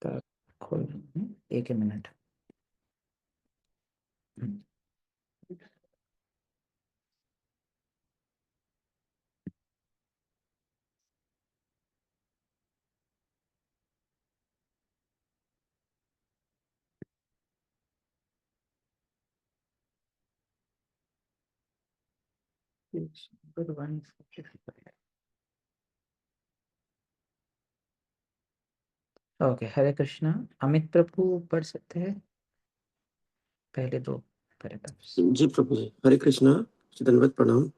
का खोल एक ही मिनट। ओके, हरे कृष्णा। अमित प्रभु पढ़ सकते हैं पहले दो पैराग्राफ्स। जी प्रभु जी, हरे कृष्णा, दंडवत प्रणाम।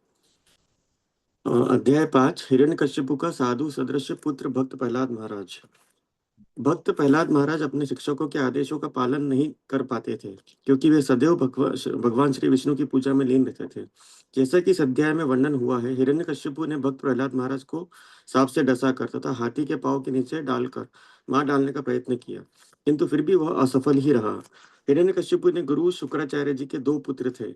अध्याय 5, हिरण्यकश्यपु का साधु सदृश पुत्र भक्त प्रहलाद महाराज। भक्त प्रहलाद महाराज अपने शिक्षकों के आदेशों का पालन नहीं कर पाते थे, क्योंकि वे सदैव भगवान श्री विष्णु की पूजा में लीन रहते थे। जैसा कि इस अध्याय में वर्णन हुआ है, हिरण्यकश्यपु ने भक्त प्रहलाद महाराज को सांप से डसा कर तथा हाथी के पांव के नीचे डालकर मार डालने का प्रयत्न किया, किंतु फिर भी वह असफल ही रहा। हिरण्यकश्यपु ने गुरु शुक्राचार्य जी के दो पुत्र थे,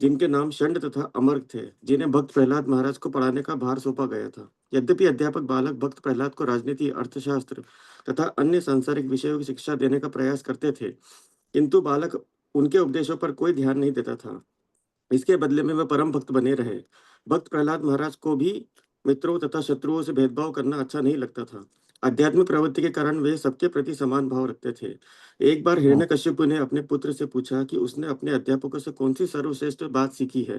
जिनके नाम षंड तथा अमर थे, जिन्हें भक्त प्रहलाद महाराज को पढ़ाने का भार सौंपा गया था। यद्यपि अध्यापक बालक भक्त प्रहलाद को राजनीति, अर्थशास्त्र तथा अन्य सांसारिक विषयों की शिक्षा देने का प्रयास करते थे, किंतु बालक उनके उपदेशों पर कोई ध्यान नहीं देता था। इसके बदले में वे परम भक्त बने रहे। भक्त प्रहलाद महाराज को भी मित्रों तथा शत्रुओं से भेदभाव करना अच्छा नहीं लगता था। आध्यात्मिक प्रवृत्ति के कारण वे सबके प्रति समान भाव रखते थे। एक बार हिरण्यकश्यपु ने अपने पुत्र से पूछा कि उसने अपने अध्यापकों से कौन सी सर्वश्रेष्ठ बात सीखी है।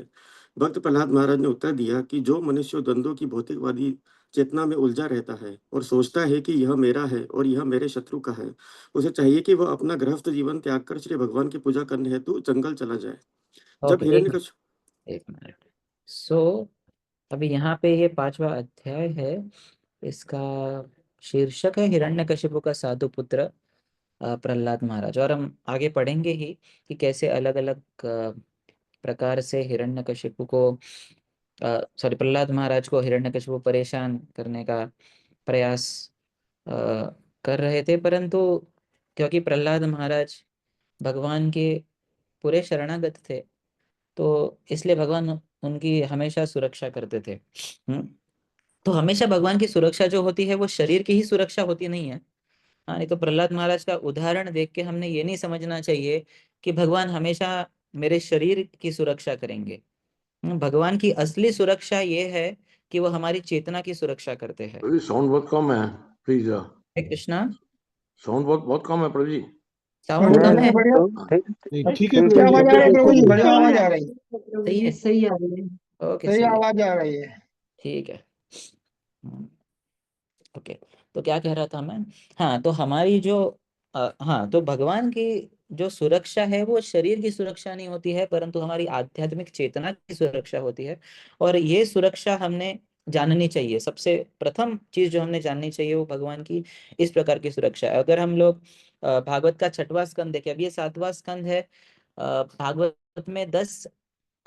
भक्त प्रहलाद महाराज ने उत्तर दिया कि जो मनुष्य द्वंद्वों की भौतिकवादी चेतना में उलझा रहता है और सोचता है कि यह मेरा है और यह मेरे शत्रु का है, उसे चाहिए कि वह अपना गृहस्थ जीवन त्याग कर श्री भगवान की पूजा करने हेतु जंगल चला जाए। जब ओके, हिरण्यकश्यप एक मिनट। सो अभी यहाँ पे ये 5वां अध्याय है। इसका शीर्षक है हिरण्यकशिपु का साधु पुत्र प्रहलाद महाराज। और हम आगे पढ़ेंगे ही कि कैसे अलग अलग प्रकार से हिरण्यकशिपु को सॉरी प्रहलाद महाराज को हिरण्यकशिपु परेशान करने का प्रयास अ, कर रहे थे, परंतु क्योंकि प्रहलाद महाराज भगवान के पूरे शरणागत थे, तो इसलिए भगवान उनकी हमेशा सुरक्षा करते थे। तो हमेशा भगवान की सुरक्षा जो होती है वो शरीर की ही सुरक्षा होती नहीं है। हाँ, नहीं तो प्रहलाद महाराज का उदाहरण देख के हमने ये नहीं समझना चाहिए कि भगवान हमेशा मेरे शरीर की सुरक्षा करेंगे। भगवान की असली सुरक्षा ये है कि वो हमारी चेतना की सुरक्षा करते हैं। साउंड बहुत कम है, प्लीज। हे कृष्णा, साउंड बहुत बहुत कम है प्रभु जी। साउंड कम है। ठीक है प्रभु जी, आवाज आ रही है प्रभु जी, अब बढ़िया आवाज आ रही है। सही है, सही आ रही है। ओके सही सही है, आवाज आ रही है। ठीक है। ओके, तो क्या कह रहा था मैं? हाँ, तो हमारी जो हाँ, तो भगवान की जो सुरक्षा है वो शरीर की सुरक्षा नहीं होती है, परंतु हमारी आध्यात्मिक चेतना की सुरक्षा होती है। और ये सुरक्षा हमने जाननी चाहिए। सबसे प्रथम चीज जो हमने जाननी चाहिए वो भगवान की इस प्रकार की सुरक्षा है। अगर हम लोग भागवत का 6वां स्कंद देखें, अब ये 7वां स्कंद है। भागवत में 10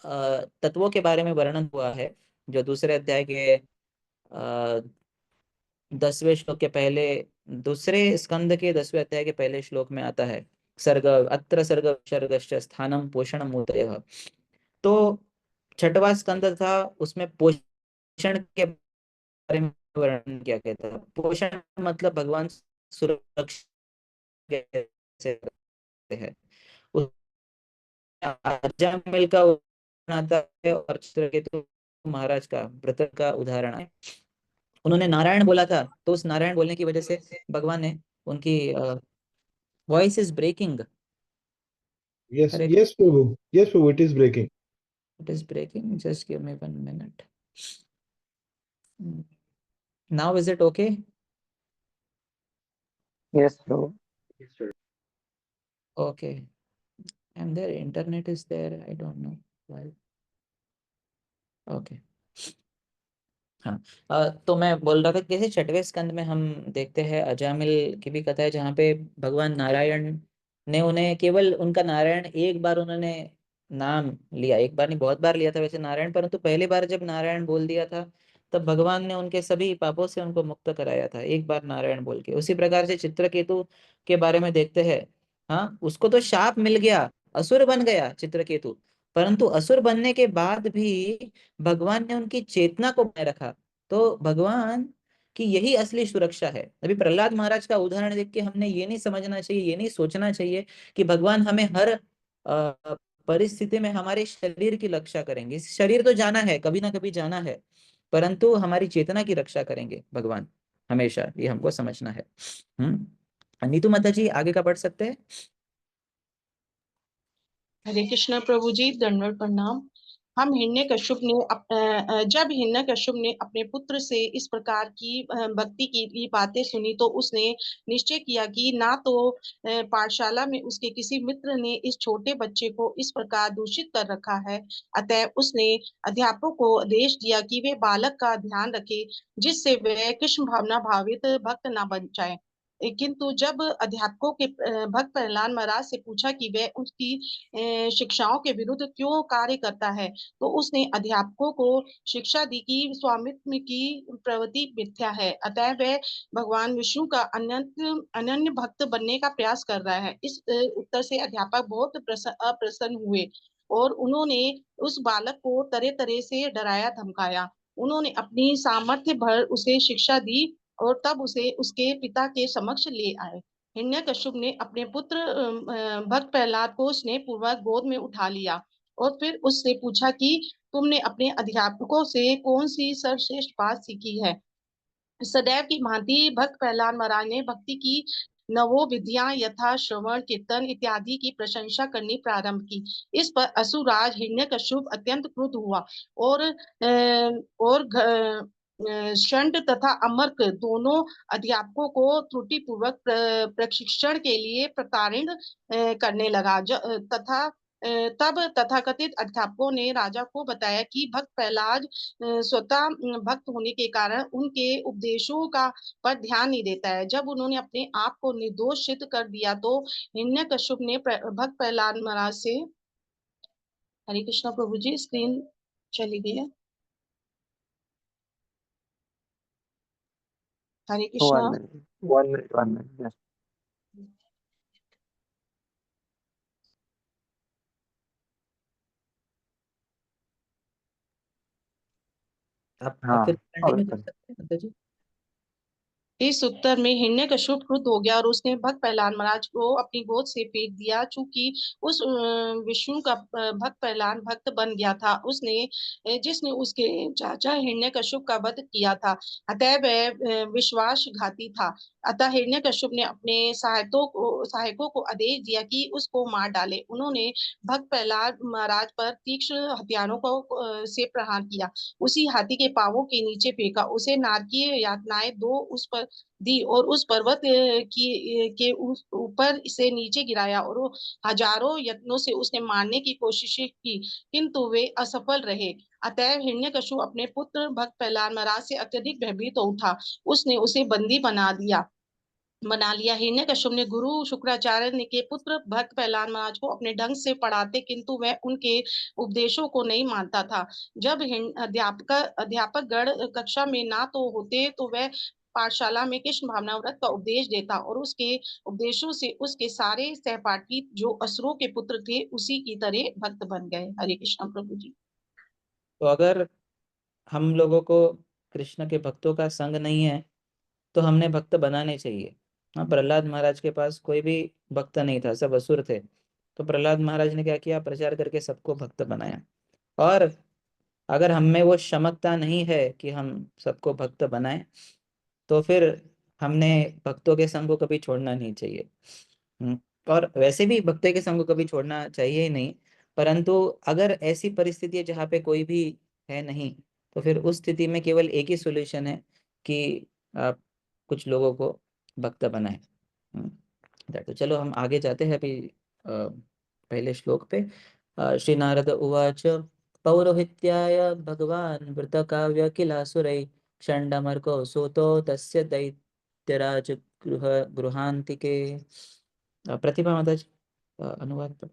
तत्वों के बारे में वर्णन हुआ है, जो दूसरे अध्याय के 10वें श्लोक के पहले, दूसरे स्कंद के 10वें अध्याय के पहले श्लोक में आता है। सर्ग अत्र सर्ग विसर्गश्च स्थानम पोषण मूर्तयः। तो 6वां स्कंद था, उसमें पोषण के बारे में वर्णन किया गया था। पोषण मतलब भगवान सुरक्षा कैसे करते हैं। अजामिल का उदाहरण आता है और चित्रकेतु महाराज का, व्रत का उदाहरण है। उन्होंने नारायण बोला था, तो उस नारायण बोलने की वजह से भगवान ने उनकी voice is breaking. yes, yes Prabhu, yes Prabhu, it is breaking. It is breaking, just give me 1 minute. Now is it okay? Yes Prabhu. Okay, and there internet is there, I don't know why. Okay, हाँ। तो मैं बोल रहा था कि जैसे 6वें स्कंद में हम देखते हैं अजामिल की भी कथा है, जहाँ पे भगवान नारायण ने उन्हें केवल उनका नारायण एक बार उन्होंने नाम लिया, एक बार नहीं बहुत बार लिया था वैसे नारायण, परंतु पहली बार जब नारायण बोल दिया था तब भगवान ने उनके सभी पापों से उनको मुक्त कराया था, एक बार नारायण बोल के। उसी प्रकार से चित्रकेतु के बारे में देखते हैं। हाँ, उसको तो शाप मिल गया, असुर बन गया चित्रकेतु, परंतु असुर बनने के बाद भी भगवान ने उनकी चेतना को बनाए रखा। तो भगवान कि यही असली सुरक्षा है। अभी प्रहलाद महाराज का उदाहरण देख के हमने ये नहीं समझना चाहिए, ये नहीं सोचना चाहिए कि भगवान हमें हर परिस्थिति में हमारे शरीर की रक्षा करेंगे। शरीर तो जाना है, कभी ना कभी जाना है, परंतु हमारी चेतना की रक्षा करेंगे भगवान हमेशा, ये हमको समझना है। नीतू माता जी आगे का पढ़ सकते हैं। हरे कृष्णा प्रभु जी, दंडवत प्रणाम। हम हिरण्यकश्यप ने जब हिरण्यकश्यप ने अपने पुत्र से इस प्रकार की भक्ति की बातें सुनी तो उसने निश्चय किया कि ना तो पाठशाला में उसके किसी मित्र ने इस छोटे बच्चे को इस प्रकार दूषित कर रखा है। अतः उसने अध्यापकों को आदेश दिया कि वे बालक का ध्यान रखें, जिससे वह कृष्ण भावना भावित भक्त न बन जाए। किंतु जब अध्यापकों के भक्त प्रहलाद महाराज से पूछा कि वह उसकी शिक्षाओं के विरुद्ध क्यों कार्य करता है, तो उसने अध्यापकों को शिक्षा दी कि स्वामित्व की प्रवृत्ति मिथ्या है, अतः वह भगवान विष्णु का अनन्य भक्त बनने का प्रयास कर रहा है। इस उत्तर से अध्यापक बहुत अप्रसन्न हुए और उन्होंने उस बालक को तरह तरह से डराया धमकाया। उन्होंने अपनी सामर्थ्य भर उसे शिक्षा दी और तब उसे उसके पिता के समक्ष ले आए। हिरण्यकश्यप ने अपने पुत्र भक्त प्रहलाद को स्नेह पूर्वक गोद में उठा लिया और फिर उससे पूछा कि तुमने अपने अध्यापकों से कौन सी सर्वश्रेष्ठ बात सीखी है। सदैव की भांति भक्त प्रहलाद महाराज ने भक्ति की नवो विद्या यथा श्रवण कीर्तन इत्यादि की प्रशंसा करनी प्रारंभ की। इस पर असुराज हिरण्यकश्यप अत्यंत क्रुद्ध हुआ और षंड तथा अमर्क दोनों अध्यापकों को त्रुटिपूर्वक प्रशिक्षण के लिए प्रताड़ित करने लगा। तब तथाकथित अध्यापकों ने राजा को बताया कि भक्त प्रहलाद स्वतः भक्त होने के कारण उनके उपदेशों का पर ध्यान नहीं देता है। जब उन्होंने अपने आप को निर्दोष सिद्ध कर दिया तो हिरण्यकश्यप ने भक्त प्रहलाद महाराज से, हरे कृष्णा प्रभु जी, स्क्रीन चली गई है। हरे कृष्णा। 1 minute. Yes. आप फिर कंटिन्यू कर और सकते हैं माता जी। इस उत्तर में हिरण्यकश्यप क्रुद्ध हो गया और उसने भक्त प्रहलाद महाराज को अपनी गोद से फेंक दिया। चूंकि उस विष्णु का भक्त प्रहलाद भक्त बन गया था, उसने जिसने उसके चाचा हिरण्यकश्यप का वध किया था, अतः वह विश्वासघाती था। अतः हिरण्यकश्यप ने अपने सहायकों को आदेश दिया कि उसको मार डाले। उन्होंने भक्त प्रहलाद महाराज पर तीक्ष्ण हथियारों को से प्रहार किया, उसी हाथी के पांवों के नीचे फेंका, उसे नारकीय यातनाएं दो उस पर दी और उस पर्वत के ऊपर से नीचे गिराया और हजारों यत्नों से उसने मारने की कोशिश की, किंतु वे असफल रहे। अतः हिरण्यकश्यप अपने पुत्र भक्त प्रहलाद महाराज से अत्यधिक भयभीत हो उठा। उसने उसे बंदी बना लिया। हिरण्यकश्यप ने गुरु शुक्राचार्य ने के पुत्र भक्त प्रहलाद महाराज को अपने ढंग से पढ़ाते, किंतु वह उनके उपदेशों को नहीं मानता था। जब अध्यापक गण कक्षा में ना तो होते तो वह पाठशाला में कृष्ण भावना व्रत का उपदेश देता और उसके उपदेशों से उसके सारे सहपाठी जो असुरों के पुत्र थे उसी की तरह भक्त बन गए। हरे कृष्ण प्रभु जी। तो अगर हम लोगों को कृष्ण के भक्तों का संग नहीं है तो हमने भक्त बनाने चाहिए। हाँ, प्रहलाद महाराज के पास कोई भी भक्त नहीं था, सब असुर थे। तो प्रहलाद महाराज ने क्या किया, प्रचार करके सबको भक्त बनाया। और अगर हम में वो क्षमता नहीं है कि हम सबको भक्त बनाएं, तो फिर हमने भक्तों के संग को कभी छोड़ना नहीं चाहिए। और वैसे भी भक्तों के संग को कभी छोड़ना चाहिए ही नहीं। परंतु अगर ऐसी परिस्थिति है जहाँ पे कोई भी है नहीं, तो फिर उस स्थिति में केवल एक ही सॉल्यूशन है कि आप कुछ लोगों को भक्त बनाएं। तो चलो हम आगे जाते हैं अभी पहले श्लोक पे। श्री नारद उवाच पौरोहित्याय भगवान् वृतकाव्य किलासुरै षण्डमर्को सूतो तस्य दैत्यराज गृहान्तिके। प्रतिभा माता जी अनुवाद पर।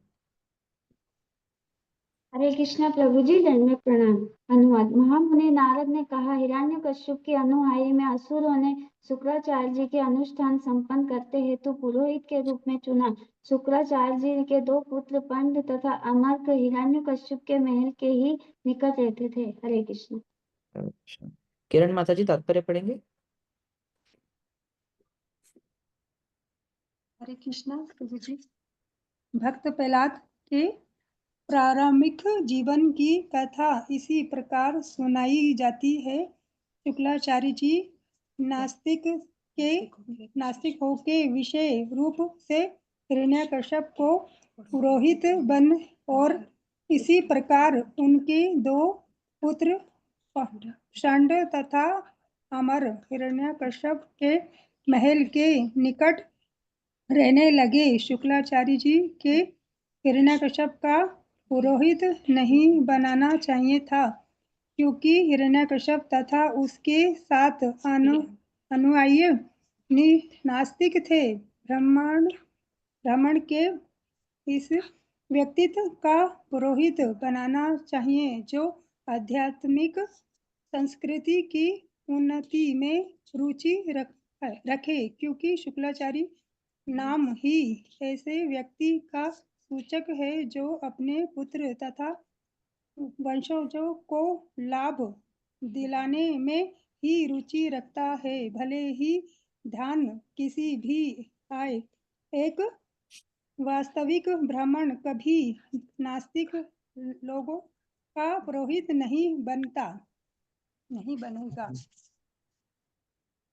हरे कृष्णा प्रभु जी, दंडवत प्रणाम। अनुवाद। महामुनि नारद ने कहा, हिरण्यकश्यप के अनुयायी में असुरों ने शुक्राचार्य जी के अनुष्ठान संपन्न करते हेतु पुरोहित के रूप में चुना। शुक्राचार्य जी के दो पुत्र पंड तथा अमर्क हिरण्यकश्यप के महल के ही निकट रहते थे। हरे कृष्ण। किरण माता जी तात्पर्य पढ़ेंगे। हरे कृष्णा प्रभु जी। भक्त प्रहलाद के प्रारंभिक जीवन की कथा इसी प्रकार सुनाई जाती है। शुक्लाचार्य जी नास्तिक होके विषय रूप से हिरण्यकश्यप को पुरोहित बन और इसी प्रकार उनके दो पुत्र षंड तथा अमर हिरण्यकश्यप के महल के निकट रहने लगे। शुक्लाचार्य जी के हिरण्यकश्यप का पुरोहित नहीं बनाना चाहिए था, क्योंकि हिरण्यकश्यप तथा उसके साथ अनुयायी नास्तिक थे। ब्राह्मण के इस व्यक्तित्व का पुरोहित बनाना चाहिए जो आध्यात्मिक संस्कृति की उन्नति में रुचि रखे, क्योंकि शुक्लाचार्य नाम ही ऐसे व्यक्ति का सूचक है जो अपने पुत्र तथा वंशजों को लाभ दिलाने में ही रुचि रखता है, भले ही ध्यान किसी भी आए। एक वास्तविक ब्राह्मण कभी नास्तिक लोगों का पुरोहित नहीं बनेगा।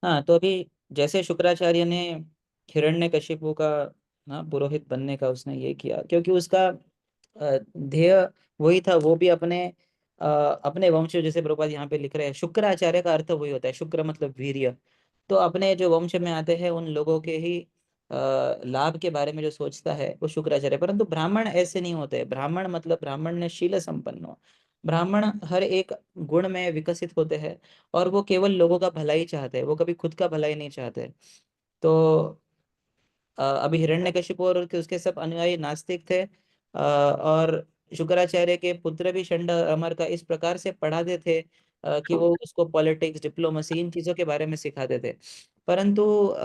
हाँ, तो अभी जैसे शुक्राचार्य ने हिरण्यकशिपु का पुरोहित बनने का उसने ये किया, क्योंकि उसका ध्येय वही था। वो भी अपने वंश, जैसे प्रभुपाद यहाँ पे लिख रहे हैं, शुक्राचार्य का अर्थ वही होता है, शुक्र मतलब वीर्य। तो अपने जो वंश में आते हैं उन लोगों के ही लाभ के बारे में जो सोचता है वो शुक्राचार्य। परंतु ब्राह्मण ऐसे नहीं होते। ब्राह्मण मतलब ब्राह्मण ने शील संपन्न हो। ब्राह्मण हर एक गुण में विकसित होते हैं और वो केवल लोगों का भलाई चाहते हैं, वो कभी खुद का भलाई नहीं चाहते। तो अभी हिरण्यकशिपु और उसके सब अनुयायी नास्तिक थे, और शुक्राचार्य के पुत्र भी षंड अमर का इस प्रकार से पढ़ाते थे कि वो उसको पॉलिटिक्स, डिप्लोमेसी, इन चीजों के बारे में सिखाते थे। परंतु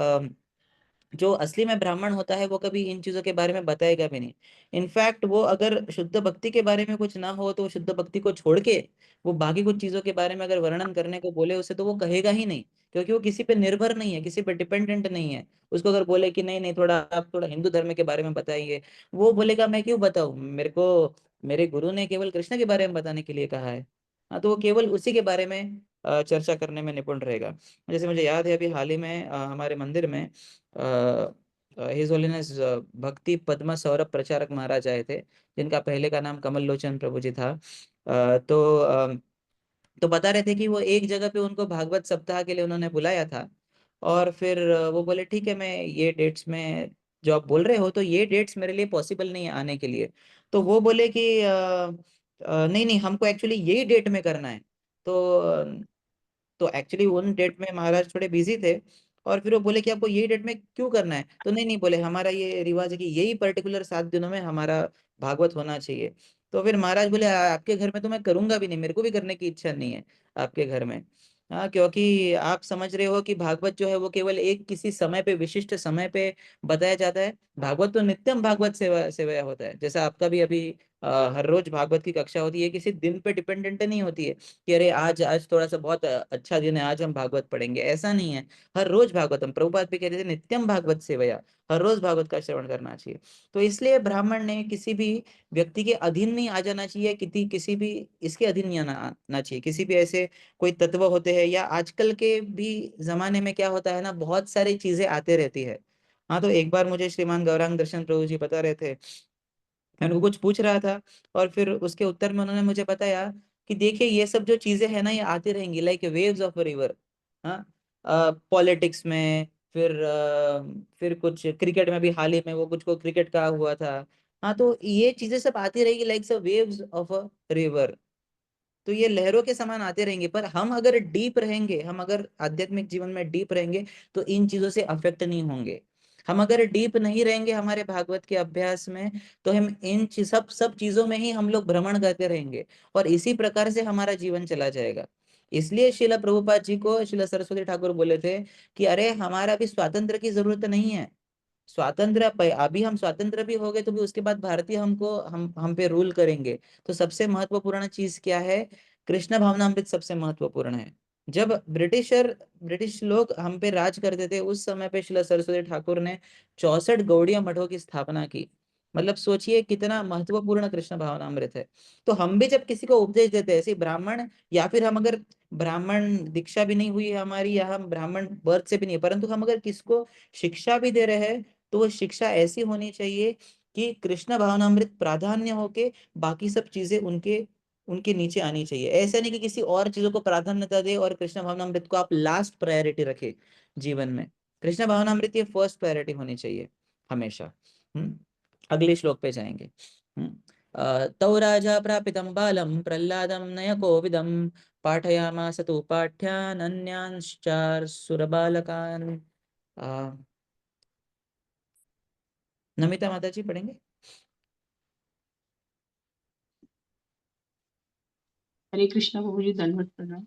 जो असली में ब्राह्मण होता है वो कभी इन चीजों के बारे में बताएगा भी नहीं। इनफैक्ट वो अगर शुद्ध भक्ति के बारे में कुछ ना हो तो शुद्ध भक्ति को छोड़ के वो बाकी कुछ चीजों के बारे में अगर वर्णन करने को बोले उसे, तो वो कहेगा ही नहीं, क्योंकि वो किसी पे निर्भर नहीं है, किसी पे डिपेंडेंट नहीं है। उसको अगर बोले कि नहीं नहीं, आप थोड़ा हिंदू धर्म के बारे में बताइए, वो बोलेगा मैं क्यों बताऊं, मेरे को मेरे गुरु ने केवल कृष्ण के बारे में बताने के लिए कहा है। हाँ, तो वो केवल उसी के बारे में चर्चा करने में निपुण रहेगा। जैसे मुझे याद है अभी हाल ही में हमारे मंदिर में हिज होलीनेस भक्ति पद्मा सौरभ प्रचारक महाराज आए थे, जिनका पहले का नाम कमल लोचन प्रभु जी था। तो बता रहे थे कि वो एक जगह पे उनको भागवत सप्ताह के लिए उन्होंने बुलाया था। और फिर वो बोले ठीक है, मैं ये डेट्स में, जो आप बोल रहे हो तो ये डेट्स मेरे लिए पॉसिबल नहीं है आने के लिए। तो वो बोले कि नहीं नहीं, हमको एक्चुअली यही डेट में करना है। तो एक्चुअली उन डेट में महाराज थोड़े बिजी थे, और फिर वो बोले कि आपको यही डेट में क्यों करना है, तो नहीं नहीं बोले, हमारा ये रिवाज है कि यही पर्टिकुलर 7 दिनों में हमारा भागवत होना चाहिए। तो फिर महाराज बोले आपके घर में तो मैं करूंगा भी नहीं, मेरे को भी करने की इच्छा नहीं है आपके घर में। हाँ, क्योंकि आप समझ रहे हो कि भागवत जो है वो केवल एक किसी समय पे, विशिष्ट समय पे बताया जाता है। भागवत तो नित्यम भागवत सेवा सेवा होता है। जैसा आपका भी अभी हर रोज भागवत की कक्षा होती है, किसी दिन पे डिपेंडेंट नहीं होती है कि अरे आज आज थोड़ा सा बहुत अच्छा दिन है, आज हम भागवत पढ़ेंगे, ऐसा नहीं है। हर रोज भागवतम, प्रभुपाद भी कहते थे नित्यम भागवत सेवया, हर रोज भागवत का श्रवण करना चाहिए। तो इसलिए ब्राह्मण ने किसी भी व्यक्ति के अधीन नहीं आ जाना चाहिए, किसी भी इसके अधीन नहीं आना चाहिए। किसी भी ऐसे कोई तत्व होते हैं, या आजकल के भी जमाने में क्या होता है ना, बहुत सारी चीजें आते रहती है। हाँ, तो एक बार मुझे श्रीमान गौरांग दर्शन प्रभु जी बता रहे थे, मैं उनको कुछ पूछ रहा था, और फिर उसके उत्तर में उन्होंने मुझे बताया कि देखिए ये सब जो चीजें है ना, ये आती रहेंगी like waves of a river. हाँ, पॉलिटिक्स में, फिर कुछ क्रिकेट में भी हाल ही में वो कुछ को क्रिकेट का हुआ था। हाँ, तो ये चीजें सब आती रहेगी like waves of a river. तो ये लहरों के समान आते रहेंगे, पर हम अगर डीप रहेंगे, हम अगर आध्यात्मिक जीवन में डीप रहेंगे तो इन चीजों से अफेक्ट नहीं होंगे। हम अगर डीप नहीं रहेंगे हमारे भागवत के अभ्यास में, तो हम सब चीजों में ही हम लोग भ्रमण करते रहेंगे, और इसी प्रकार से हमारा जीवन चला जाएगा। इसलिए शिला प्रभुपाद जी को शिला सरस्वती ठाकुर बोले थे कि अरे हमारा भी स्वातंत्र की जरूरत नहीं है। स्वातंत्र अभी हम स्वतंत्र भी हो गए तो भी उसके बाद भारतीय हम पे रूल करेंगे। तो सबसे महत्वपूर्ण चीज क्या है? कृष्ण भावनामृत सबसे महत्वपूर्ण है। जब ब्रिटिश लोग हम पे राज करते थे, उस समय पे श्रील सरस्वती ठाकुर ने 64 गौड़ीय मठों की स्थापना की। मतलब सोचिए कितना महत्वपूर्ण कृष्ण भावनामृत है। तो हम भी जब किसी को उपदेश देते हैं, ऐसे ब्राह्मण, या फिर हम अगर ब्राह्मण दीक्षा भी नहीं हुई है हमारी, या हम ब्राह्मण बर्थ से भी नहीं है, परंतु हम अगर किसको शिक्षा भी दे रहे हैं, तो वो शिक्षा ऐसी होनी चाहिए कि कृष्ण भावनामृत प्राधान्य होके बाकी सब चीजें उनके उनके नीचे आनी चाहिए। ऐसा नहीं कि किसी और चीजों को प्राधान्यता दे और कृष्ण भावनामृत को आप लास्ट प्रायोरिटी रखे जीवन में। कृष्ण भावनामृत ये फर्स्ट प्रायोरिटी होनी चाहिए हमेशा। अगले श्लोक पे जाएंगे। तौ राजा प्रापितं बालं प्रह्लादं नय कोविदं पाठयामास तु पाठ्यान् अन्यांश्चासुरबालकान्। नमिता माता जी पढ़ेंगे। हरे कृष्णा प्रभु जी, दंडवत प्रणाम।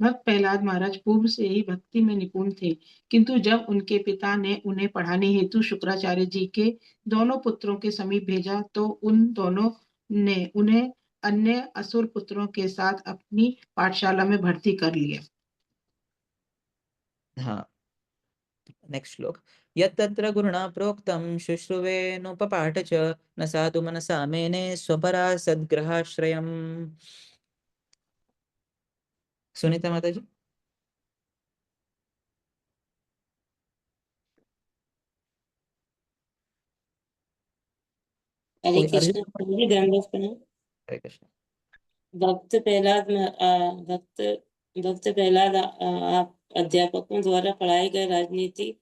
भक्त प्रहलाद महाराज पूर्व से ही भक्ति में निपुण थे, किंतु जब उनके पिता ने उन्हें पढ़ाने हेतु शुक्राचार्य जी के दोनों पुत्रों के समीप भेजा, तो उन दोनों ने उन्हें अन्य असुर पुत्रों के साथ अपनी पाठशाला में भर्ती कर लिया। हाँ, नेक्स्ट श्लोक। यत्तत्र गुरुणा प्रोक्तं शुश्रुवेनुपपाठ च न साधु मनसा मेने स्वपरा सद्ग्रहाश्रयम्। सुनीता माता जी। हरे कोई कृष्ण अर्जुन? प्रभु जी, दंडवत प्रणाम। हरे कृष्ण। भक्त प्रहलाद भक्त भक्त प्रहलाद आप अध्यापकों द्वारा पढ़ाए गए राजनीति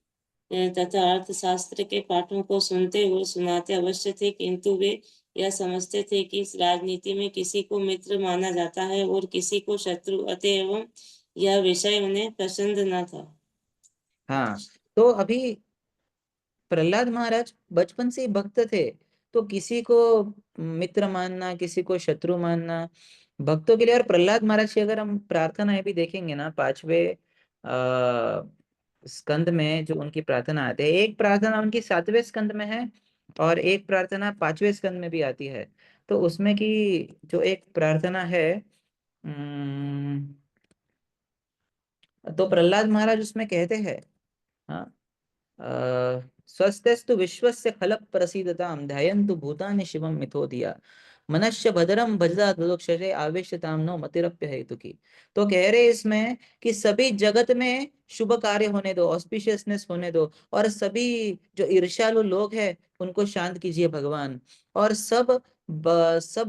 तथा अर्थशास्त्र के पाठों को सुनते व सुनाते अवश्य थे, किंतु वे यह समझते थे कि इस राजनीति में किसी को मित्र माना जाता है और किसी को शत्रु, अतएव यह विषय उन्हें पसंद न था। हाँ, तो अभी प्रहलाद महाराज बचपन से ही भक्त थे, तो किसी को मित्र मानना, किसी को शत्रु मानना भक्तों के लिए। और प्रहलाद महाराज की अगर हम प्रार्थनाएं भी देखेंगे ना, 5वें स्कंद में जो उनकी प्रार्थना आते हैं, एक प्रार्थना उनकी 7वें स्कंद में है और एक प्रार्थना 5वें स्कंद में भी आती है। तो उसमें की जो एक प्रार्थना है, तो प्रहलाद महाराज उसमें कहते हैं, हाँ, स्वस्तिस्तु विश्वस्य खलः प्रसीदतां ध्यायन्तु भूतानि शिवं मिथो धिया मनश्च भद्रं भजता दुदुक्षसे आवेश्यतां नो मतिरप्य हेतुकी। तो कह रहे इसमें कि सभी जगत में शुभ कार्य होने दो, ऑस्पिशियसनेस होने दो, और सभी जो ईर्ष्यालु लोग हैं उनको शांत कीजिए भगवान, और सब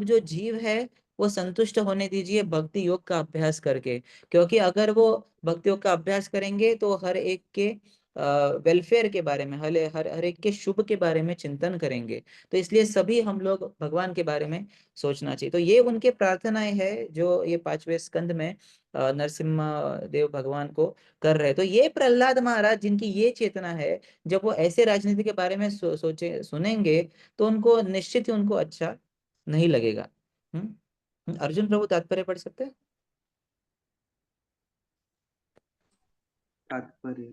जो जीव है वो संतुष्ट होने दीजिए भक्ति योग का अभ्यास करके। क्योंकि अगर वो भक्ति योग का अभ्यास करेंगे तो हर एक के वेलफेयर के बारे में, हर एक के शुभ के बारे में चिंतन करेंगे। तो इसलिए सभी हम लोग भगवान के बारे में सोचना चाहिए। तो ये उनके प्रार्थनाएं है जो ये 5वें स्कंद में नरसिम्हा देव भगवान को कर रहे हैं। तो ये प्रहलाद महाराज जिनकी ये चेतना है, जब वो ऐसे राजनीति के बारे में सोचे सुनेंगे, तो उनको निश्चित ही उनको अच्छा नहीं लगेगा। अर्जुन प्रभु तात्पर्य पढ़ सकते हैं। तात्पर्य।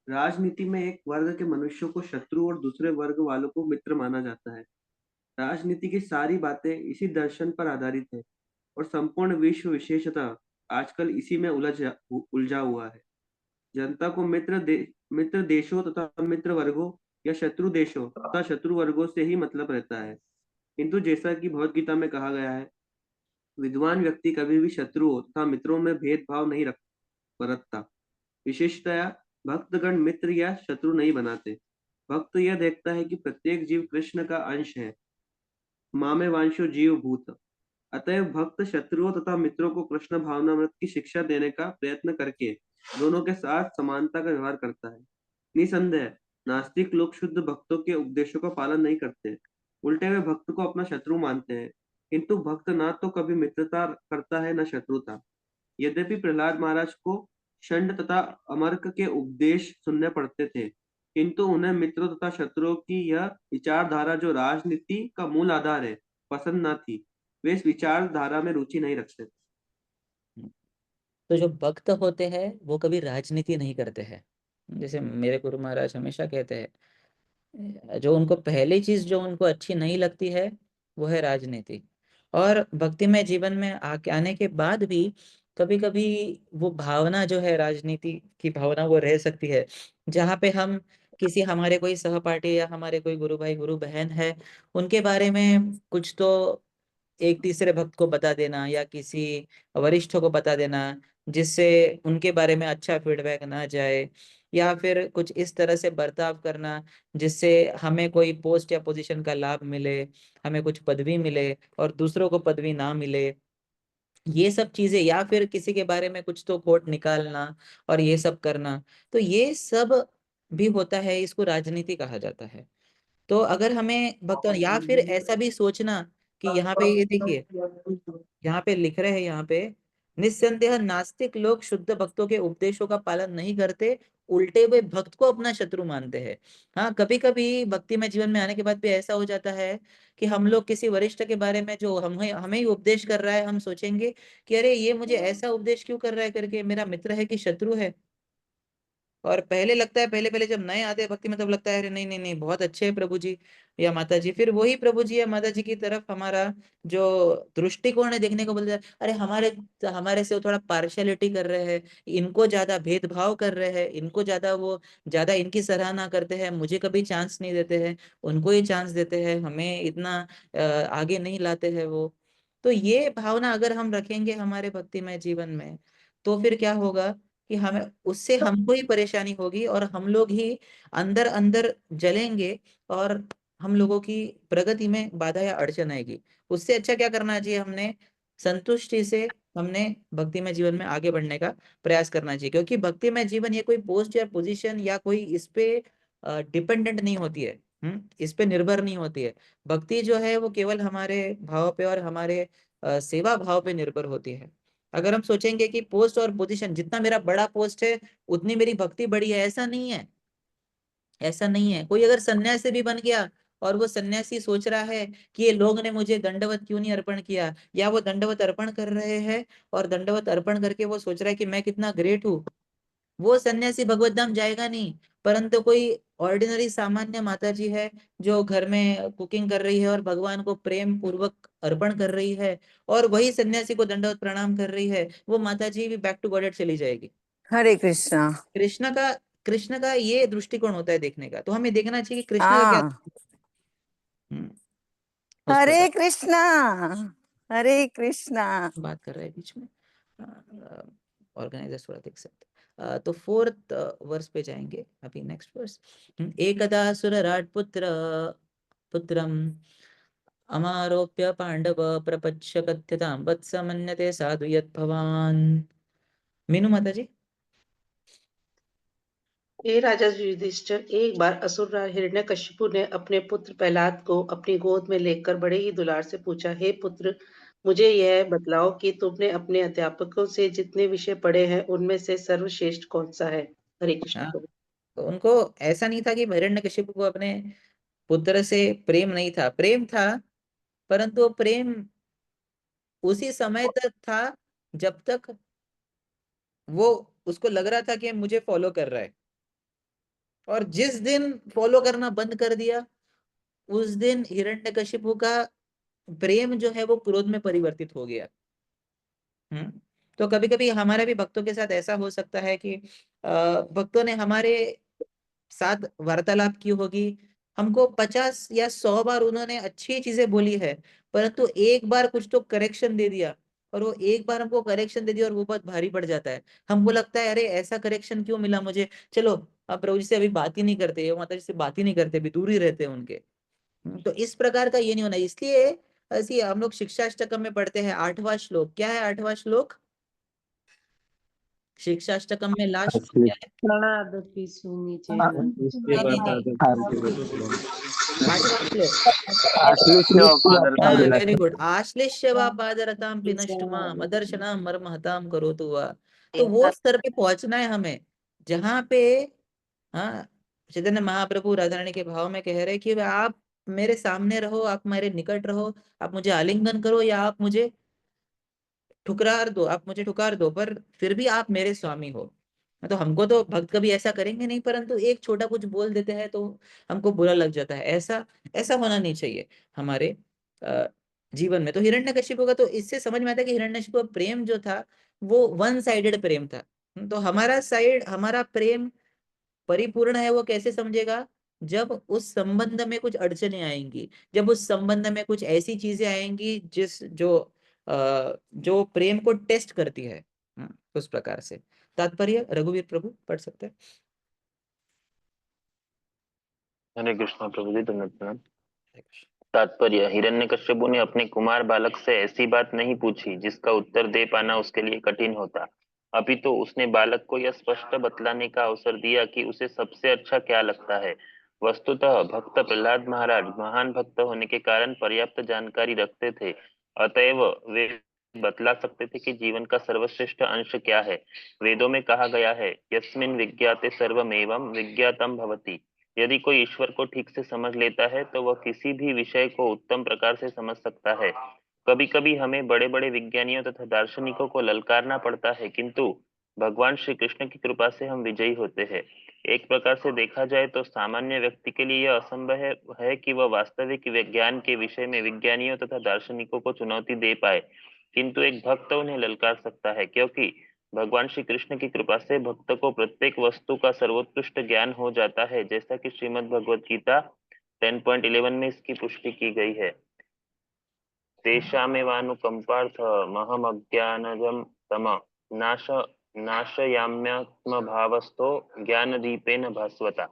राजनीति में एक वर्ग के मनुष्यों को शत्रु और दूसरे वर्ग वालों को मित्र माना जाता है। राजनीति की सारी बातें इसी दर्शन पर आधारित है और संपूर्ण विश्व विशेषतः आजकल इसी में उलझा हुआ है। जनता को मित्र देशों तथा मित्र वर्गों या शत्रु देशों तथा शत्रु वर्गों से ही मतलब रहता है। किंतु जैसा कि भगवद गीता में कहा गया है, विद्वान व्यक्ति कभी भी शत्रुओं तथा मित्रों में भेदभाव नहीं बरतता। विशेषतया भक्तगण मित्र या शत्रु नहीं बनाते। भक्त यह देखता है कि प्रत्येक जीव कृष्ण का अंश है, मामे वांशो जीव भूत। अतएव भक्त शत्रुओं तथा मित्रों को कृष्ण भावनामृत की शिक्षा देने का प्रयत्न करके दोनों के साथ समानता का व्यवहार करता है। निसंदेह नास्तिक लोग शुद्ध भक्तों के उपदेशों का पालन नहीं करते, उल्टे वे भक्त को अपना शत्रु मानते हैं। किंतु भक्त ना तो कभी मित्रता करता है न शत्रुता। यद्यपि प्रहलाद महाराज को षंड तथा अमर्क के उपदेश सुनने पड़ते थे, किंतु उन्हें मित्रों तथा शत्रुओं की यह विचारधारा जो राजनीति का मूल आधार है पसंद न थी। वे इस विचारधारा में रुचि नहीं रखते। तो जो भक्त होते हैं वो कभी राजनीति नहीं करते हैं। जैसे मेरे गुरु महाराज हमेशा कहते हैं, जो उनको पहली चीज जो उनको अच्छी नहीं लगती है वो है राजनीति। और भक्तिमय जीवन में आने के बाद भी कभी कभी वो भावना जो है, राजनीति की भावना, वो रह सकती है जहाँ पे हम किसी, हमारे कोई सहपाठी या हमारे कोई गुरु भाई गुरु बहन है, उनके बारे में कुछ तो एक तीसरे भक्त को बता देना या किसी वरिष्ठ को बता देना, जिससे उनके बारे में अच्छा फीडबैक ना जाए, या फिर कुछ इस तरह से बर्ताव करना जिससे हमें कोई पोस्ट या पोजीशन का लाभ मिले, हमें कुछ पदवी मिले और दूसरों को पदवी ना मिले, ये सब चीजें, या फिर किसी के बारे में कुछ तो खोट निकालना और ये सब करना, तो ये सब भी होता है, इसको राजनीति कहा जाता है। तो अगर हमें भक्त, या फिर ऐसा भी सोचना कि यहाँ पे ये देखिए, यहाँ पे लिख रहे हैं, यहाँ पे निस्संदेह नास्तिक लोग शुद्ध भक्तों के उपदेशों का पालन नहीं करते, उल्टे हुए भक्त को अपना शत्रु मानते हैं। हाँ, कभी कभी भक्ति में जीवन में आने के बाद भी ऐसा हो जाता है कि हम लोग किसी वरिष्ठ के बारे में जो हमें हमें ही उपदेश कर रहा है, हम सोचेंगे कि अरे ये मुझे ऐसा उपदेश क्यों कर रहा है, करके मेरा मित्र है कि शत्रु है। और पहले लगता है, पहले पहले जब नए आते हैं भक्ति में, तब लगता है अरे नहीं नहीं नहीं, बहुत अच्छे हैं प्रभु जी या माता जी। फिर वही प्रभु जी या माता जी की तरफ हमारा जो दृष्टिकोण है देखने को बोलता है, अरे हमारे हमारे से वो थोड़ा पार्शियलिटी कर रहे हैं, इनको ज्यादा भेदभाव कर रहे हैं, इनको ज्यादा, वो ज्यादा इनकी सराहना करते हैं, मुझे कभी चांस नहीं देते हैं, उनको ही चांस देते हैं, हमें इतना आगे नहीं लाते हैं वो। तो ये भावना अगर हम रखेंगे हमारे भक्तिमय जीवन में, तो फिर क्या होगा कि हमें, उससे हमको ही परेशानी होगी और हम लोग ही अंदर अंदर जलेंगे और हम लोगों की प्रगति में बाधा या अड़चन आएगी। उससे अच्छा क्या करना चाहिए, हमने संतुष्टि से हमने भक्ति में जीवन में आगे बढ़ने का प्रयास करना चाहिए, क्योंकि भक्ति में जीवन ये कोई पोस्ट या पोजीशन या कोई इस पे डिपेंडेंट नहीं होती है। इस पे निर्भर नहीं होती है। भक्ति जो है वो केवल हमारे भाव पे और हमारे सेवा भाव पे निर्भर होती है। अगर हम सोचेंगे कि पोस्ट और पोजीशन, जितना मेरा बड़ा पोस्ट है उतनी मेरी भक्ति बड़ी है, ऐसा नहीं है। ऐसा नहीं है। कोई अगर सन्यासी भी बन गया और वो सन्यासी सोच रहा है कि ये लोग ने मुझे दंडवत क्यों नहीं अर्पण किया, या वो दंडवत अर्पण कर रहे हैं और दंडवत अर्पण करके वो सोच रहा है कि मैं कितना ग्रेट हूँ, वो सन्यासी भगवत धाम जाएगा नहीं। परंतु कोई ऑर्डिनरी सामान्य माता जी है जो घर में कुकिंग कर रही है और भगवान को प्रेम पूर्वक अर्पण कर रही है, और वही सन्यासी को दंडवत प्रणाम कर रही है, वो माता जी भी बैक टू गॉडेड चली जाएगी। हरे कृष्णा। कृष्ण का ये दृष्टिकोण होता है देखने का। तो हमें देखना चाहिए कि कृष्ण का क्या हाँ, हम्म, उस हरे प्रकार कृष्णा, हरे कृष्णा। बात कर रहे हैं बीच में, ऑर्गेनाइजर्स थोड़ा देख सकते हैं। तो फोर्थ वर्स पे जाएंगे अभी, नेक्स्ट वर्स। एकदा सुरराट पुत्रम अमारोप्य पांडव प्रपच्य कथ्यतां वत्स मन्यते साधु यत् भवान्। मीनू माता जी। हे राजा युधिष्ठिर, एक बार असुर हिरण्यकशिपु ने अपने पुत्र प्रहलाद को अपनी गोद में लेकर बड़े ही दुलार से पूछा, हे पुत्र, मुझे यह बतलाओ कि तुमने अपने अध्यापकों से जितने विषय पढ़े हैं उनमें से सर्वश्रेष्ठ कौन सा है। हरे कृष्ण हाँ, प्रभु। तो उनको ऐसा नहीं था कि हिरण्यकशिपु को अपने पुत्र से प्रेम नहीं था, प्रेम था, परंतु वो प्रेम उसी समय तक था जब तक वो, उसको लग रहा था कि मुझे फॉलो कर रहा है। और जिस दिन फॉलो करना बंद कर दिया, उस दिन हिरण्यकशिपु का प्रेम जो है वो क्रोध में परिवर्तित हो गया। तो कभी कभी हमारे भी भक्तों के साथ ऐसा हो सकता है कि भक्तों ने हमारे साथ वार्तालाप की होगी, हमको 50 या 100 बार उन्होंने अच्छी चीजें बोली है, परंतु एक बार कुछ तो करेक्शन दे दिया, और वो एक बार हमको करेक्शन दे दिया और वो बहुत भारी पड़ जाता है। हमको लगता है अरे ऐसा करेक्शन क्यों मिला मुझे, चलो अब प्रभु जी से अभी बात ही नहीं करते, ये माता जी से बात ही नहीं करते, अभी दूर ही रहते हैं उनके। तो इस प्रकार का ये नहीं होना, इसलिए ऐसी हम लोग शिक्षाष्टकम में पढ़ते हैं 8वां श्लोक। क्या है 8वां श्लोक शिक्षाष्टकम में? लास्ट क्या है? आश्लिष्य नहीं नहीं नहीं, आठवां श्लोक। हाँ, वेरी गुड। आश्लिष्य वा पादरताम पिनष्टुमा मदर्शनाम मर्महताम करोतु वा। तो वो स्तर पे पहुंचना है हमें, जहाँ पे, हाँ, चैतन्य महाप्रभु राधा रानी के भाव में कह रहे कि आप मेरे सामने रहो, आप मेरे निकट रहो, आप मुझे आलिंगन करो या आप मुझे ठुकरार दो, आप मुझे ठुकार दो, पर फिर भी आप मेरे स्वामी हो। तो हमको तो भक्त कभी ऐसा करेंगे नहीं, परंतु एक छोटा कुछ बोल देते हैं तो हमको बुरा लग जाता है। ऐसा ऐसा होना नहीं चाहिए हमारे जीवन में। तो हिरण्यकशिपु का तो इससे समझ में आता है कि हिरण्यकशिपु का प्रेम जो था वो वन साइडेड प्रेम था। तो हमारा प्रेम परिपूर्ण है वो कैसे समझेगा? जब उस संबंध में कुछ अड़चने आएंगी, जब उस संबंध में कुछ ऐसी चीजें आएंगी जो प्रेम को टेस्ट करती है। उस प्रकार से। तात्पर्य रघुवीर प्रभु पढ़ सकते हैं। हरे कृष्णा प्रभु जी, धन्यवाद प्रणाम। तात्पर्य, हिरण्यकश्यपु ने अपने कुमार बालक से ऐसी बात नहीं पूछी जिसका उत्तर दे पाना उसके लिए कठिन होता, अपितु उसने बालक को यह स्पष्ट बतलाने का अवसर दिया कि उसे सबसे अच्छा क्या लगता है। वस्तुतः भक्त प्रहलाद महाराज महान भक्त होने के कारण पर्याप्त जानकारी रखते थे, अतएव वे बतला सकते थे कि जीवन का सर्वश्रेष्ठ अंश क्या है। वेदों में कहा गया है, यस्मिन् विज्ञाते सर्वमेवं विज्ञातम भवति। यदि कोई ईश्वर को ठीक से समझ लेता है तो वह किसी भी विषय को उत्तम प्रकार से समझ सकता है। कभी कभी हमें बड़े बड़े विज्ञानियों तथा दार्शनिकों को ललकारना पड़ता है, किंतु भगवान श्री कृष्ण की कृपा से हम विजयी होते हैं। एक प्रकार से देखा जाए तो सामान्य व्यक्ति के लिए यह असंभव है कि वह वास्तविक विज्ञान के विषय में विज्ञानियों तथा दार्शनिकों को चुनौती दे पाए, किंतु एक भक्त उन्हें ललकार सकता है, क्योंकि भगवान श्री कृष्ण की कृपा से भक्त को प्रत्येक वस्तु का सर्वोत्कृष्ट ज्ञान हो जाता है, जैसा कि श्रीमद् भगवद गीता 10.11 में इसकी पुष्टि की गई है। तेषामेवानुकंपार्थ महम अज्ञानजं तम नाशयाम्यात्म भावस्थो ज्ञान दीपेन भास्वता।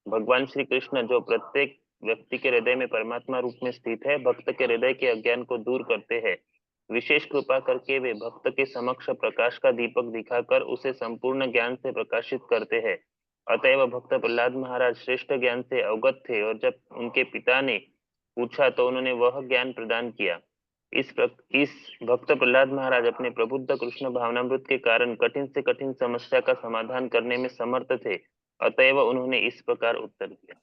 भगवान श्री कृष्ण जो प्रत्येक व्यक्ति के हृदय में परमात्मा रूप में स्थित है, भक्त के हृदय के अज्ञान को दूर करते हैं। विशेष कृपा करके वे भक्त के समक्ष प्रकाश का दीपक दिखाकर उसे संपूर्ण ज्ञान से प्रकाशित करते हैं। अतएव भक्त प्रहलाद महाराज श्रेष्ठ ज्ञान से अवगत थे, और जब उनके पिता ने पूछा तो उन्होंने वह ज्ञान प्रदान किया। इस भक्त प्रहलाद महाराज अपने प्रबुद्ध कृष्ण भावनामृत के कारण कठिन से कठिन समस्या का समाधान करने में समर्थ थे, अतएव उन्होंने इस प्रकार उत्तर दिया।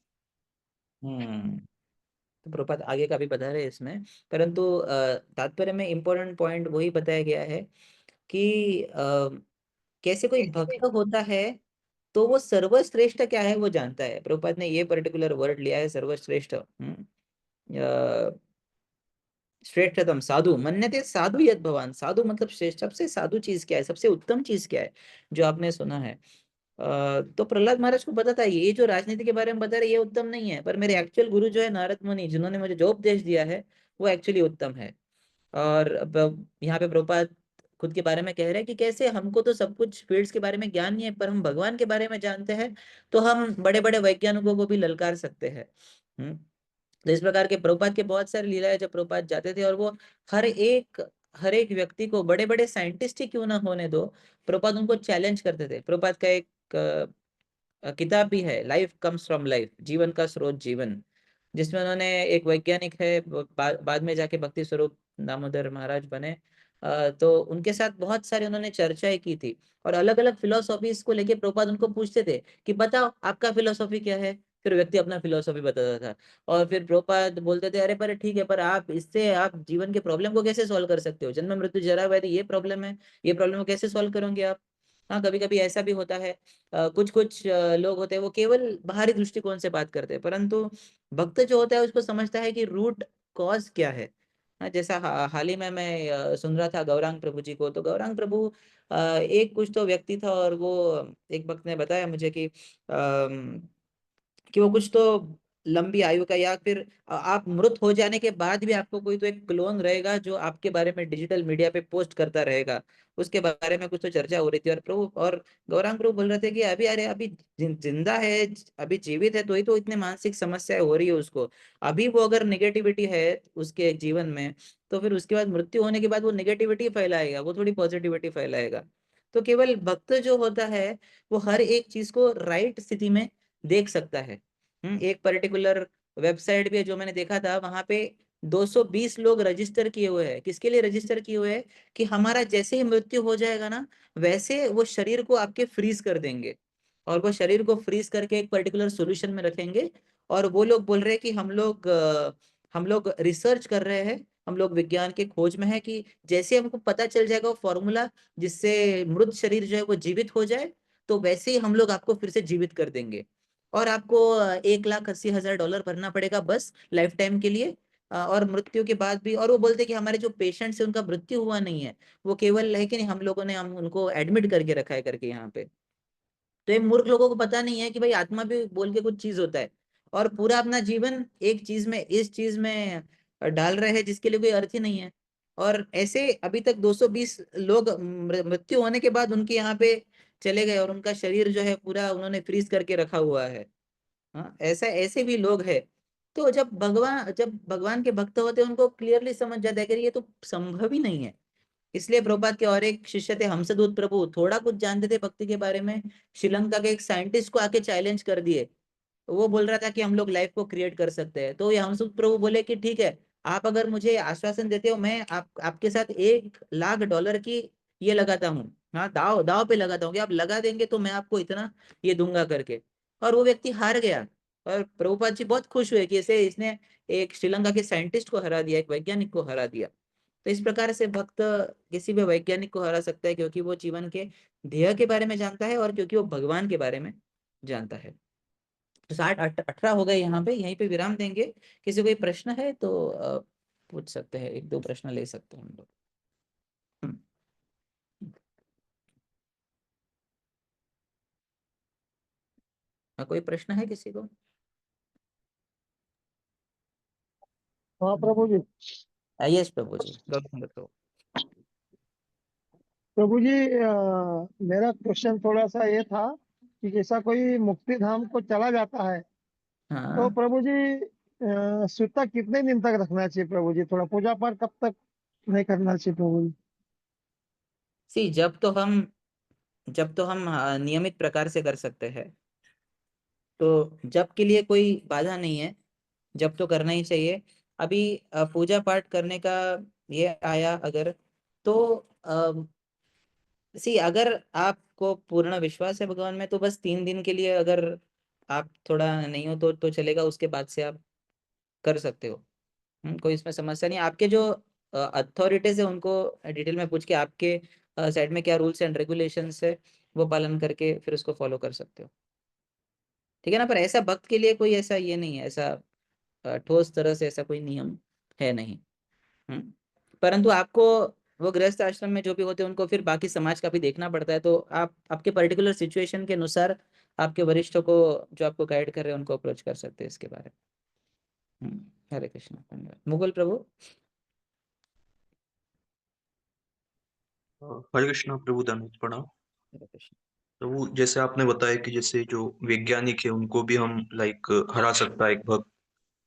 तो प्रभुपाद आगे का भी बता रहे हैं इसमें, परंतु तात्पर्य में इम्पोर्टेंट पॉइंट वही बताया गया है कि कैसे कोई भक्त होता है तो वो सर्वश्रेष्ठ क्या है वो जानता है। प्रभुपाद ने ये पर्टिकुलर वर्ड लिया है, सर्वश्रेष्ठ। श्रेष्ठतम साधु मन्यते साधु यद भगवान। साधु मतलब श्रेष्ठ, सबसे साधु चीज क्या है, सबसे उत्तम चीज क्या है जो आपने सुना है। तो प्रहलाद महाराज को पता था ये जो राजनीति के बारे में बता रहे ये उत्तम नहीं है, पर मेरे एक्चुअल गुरु जो है नारद मुनि, जिन्होंने मुझे जो उपदेश दिया है वो एक्चुअली उत्तम है। और यहाँ पे प्रभुपाद खुद के बारे में कह रहे हैं कि कैसे हमको तो सब कुछ फील्ड्स के बारे में ज्ञान नहीं है, पर हम भगवान के बारे में जानते हैं, तो हम बड़े बड़े वैज्ञानिकों को भी ललकार सकते हैं। तो इस प्रकार के प्रभुपाद के बहुत सारे लीला है जब प्रभुपाद जाते थे, और वो हर एक व्यक्ति को, बड़े बड़े साइंटिस्ट ही क्यों ना होने दो, प्रभुपाद उनको चैलेंज करते थे। प्रभुपाद का एक किताब भी है, लाइफ कम्स फ्रॉम लाइफ, जीवन का स्रोत जीवन, जिसमें उन्होंने एक वैज्ञानिक है, बाद में जाके भक्ति स्वरूप दामोदर महाराज बने, तो उनके साथ बहुत सारे उन्होंने चर्चाएं की थी, और अलग अलग फिलोसॉफीज को लेके प्रभुपाद उनको पूछते थे कि बताओ आपका फिलोसॉफी क्या है। फिर व्यक्ति अपना फिलोसॉफी बताता था, और फिर प्रभुपाद बोलते थे अरे पर ठीक है, पर आप इससे आप जीवन के प्रॉब्लम को कैसे सॉल्व कर सकते हो, जन्म मृत्यु जरा व्याधि ये प्रॉब्लम है, ये प्रॉब्लम को कैसे सॉल्व करोगे आप। हाँ, कभी कभी ऐसा भी होता है, कुछ कुछ लोग होते हैं वो केवल बाहरी दृष्टिकोण से बात करते हैं, परंतु भक्त जो होता है उसको समझता है कि रूट कॉज क्या है। हाँ, जैसा हाल ही में मैं सुन रहा था गौरांग प्रभु जी को, तो गौरांग प्रभु एक कुछ तो व्यक्ति था, और वो एक भक्त ने बताया मुझे कि वो कुछ तो लंबी आयु का, या फिर आप मृत हो जाने के बाद भी आपको कोई तो एक क्लोन रहेगा जो आपके बारे में डिजिटल मीडिया पे पोस्ट करता रहेगा, उसके बारे में कुछ तो चर्चा हो रही थी। और प्रभु और गौरांग प्रभु बोल रहे थे कि अभी अरे अभी जिंदा है, अभी जीवित है, तो ही तो इतने मानसिक समस्याएं हो रही है उसको। अभी वो अगर नेगेटिविटी है उसके जीवन में, तो फिर उसके बाद मृत्यु होने के बाद वो नेगेटिविटी फैलाएगा, वो थोड़ी पॉजिटिविटी फैलाएगा। तो केवल भक्त जो होता है वो हर एक चीज को राइट स्थिति में देख सकता है। एक पर्टिकुलर वेबसाइट भी है जो मैंने देखा था, वहां पे 220 लोग रजिस्टर किए हुए हैं। किसके लिए रजिस्टर किए हुए हैं? कि हमारा जैसे ही मृत्यु हो जाएगा ना, वैसे वो शरीर को आपके फ्रीज कर देंगे, और वो शरीर को फ्रीज करके एक पर्टिकुलर सॉल्यूशन में रखेंगे। और वो लोग बोल रहे हैं कि हम लोग रिसर्च कर रहे हैं, हम लोग विज्ञान के खोज में है कि जैसे हमको पता चल जाएगा वो फॉर्मूला जिससे मृत शरीर जो है वो जीवित हो जाए, तो वैसे ही हम लोग आपको फिर से जीवित कर देंगे। और आपको $1,80,000 भरना पड़ेगा बस लाइफ टाइम के लिए, और मृत्यु के बाद भी, और वो बोलते कि हमारे जो पेशेंट्स है उनका मृत्यु हुआ नहीं है, वो केवल है कि नहीं हम लोगों ने हम उनको एडमिट करके रखा है करके यहाँ पे। तो ये मूर्ख लोगों को पता नहीं है कि भाई आत्मा भी बोल के कुछ चीज होता है, और पूरा अपना जीवन एक चीज में, इस चीज में डाल रहे हैं जिसके लिए कोई अर्थ ही नहीं है। और ऐसे अभी तक 220 लोग मृत्यु होने के बाद उनके यहाँ पे चले गए और उनका शरीर जो है पूरा उन्होंने फ्रीज करके रखा हुआ है। हाँ, ऐसा ऐसे भी लोग हैं। तो जब भगवान के भक्त होते हैं उनको क्लियरली समझ जाता है कि ये तो संभव ही नहीं है। इसलिए प्रभुपाद के और एक शिष्य थे हंसदूत प्रभु, थोड़ा कुछ जानते थे भक्ति के बारे में, श्रीलंका के एक साइंटिस्ट को आके चैलेंज कर दिए। वो बोल रहा था कि हम लोग लाइफ को क्रिएट कर सकते हैं। तो ये हंसदूत प्रभु बोले कि ठीक है, आप अगर मुझे आश्वासन देते हो, मैं आपके साथ $1,00,000 की ये लगाता हूँ, हाँ दाव दाव पे लगाता हूँ कि आप लगा देंगे तो मैं आपको इतना ये दूंगा करके। और वो व्यक्ति हार गया। और प्रभुपाद जी बहुत खुश हुए कि इसे इसने एक श्रीलंका के साइंटिस्ट को हरा दिया, एक वैज्ञानिक को हरा दिया। तो इस प्रकार से भक्त किसी भी वैज्ञानिक को हरा सकता है, क्योंकि वो जीवन के ध्येय के बारे में जानता है और क्योंकि वो भगवान के बारे में जानता है। तो 60-18 हो गए, यहाँ पे यहीं पे विराम देंगे। किसी को कोई प्रश्न है तो पूछ सकते हैं, 1-2 प्रश्न ले सकते हैं हम लोग। कोई प्रश्न है किसी को? हाँ प्रभु जी। यस प्रभु जी, गौतम बताओ। प्रभु जी मेरा क्वेश्चन थोड़ा सा ये था कि जैसा कोई मुक्ति धाम को चला जाता है तो हाँ प्रभु जी सूतक कितने दिन तक रखना चाहिए प्रभु जी? थोड़ा पूजा पाठ कब तक नहीं करना चाहिए प्रभु जी? सी, जब तो हम नियमित प्रकार से कर सकते हैं, तो जब के लिए कोई बाधा नहीं है, जब तो करना ही चाहिए। अभी पूजा पाठ करने का ये आया अगर, तो सी अगर आपको पूर्ण विश्वास है भगवान में, तो बस 3 दिन के लिए अगर आप थोड़ा नहीं हो तो चलेगा, उसके बाद से आप कर सकते हो। कोई इसमें समस्या नहीं। आपके जो अथॉरिटीज है उनको डिटेल में पूछ के आपके साइड में क्या रूल्स एंड रेगुलेशंस है वो पालन करके फिर उसको फॉलो कर सकते हो, ठीक है ना। पर ऐसा भक्त के लिए कोई ऐसा ये नहीं है, ऐसा ठोस तरह से ऐसा कोई नियम है नहीं। परंतु आपको वो गृहस्थ आश्रम में जो भी होते हैं उनको फिर बाकी समाज का भी देखना पड़ता है, तो आप आपके पर्टिकुलर सिचुएशन के अनुसार आपके वरिष्ठों को जो आपको गाइड कर रहे हैं उनको अप्रोच कर सकते हैं इसके बारे में। हरे कृष्ण, धन्यवाद। मुकुल प्रभु। हरे कृष्णा प्रभु, धन्यवाद प्रणाम। हरे कृष्ण प्रभु, जैसे आपने बताया कि जैसे जो वैज्ञानिक है उनको भी हम लाइक हरा सकता है एक भक्त,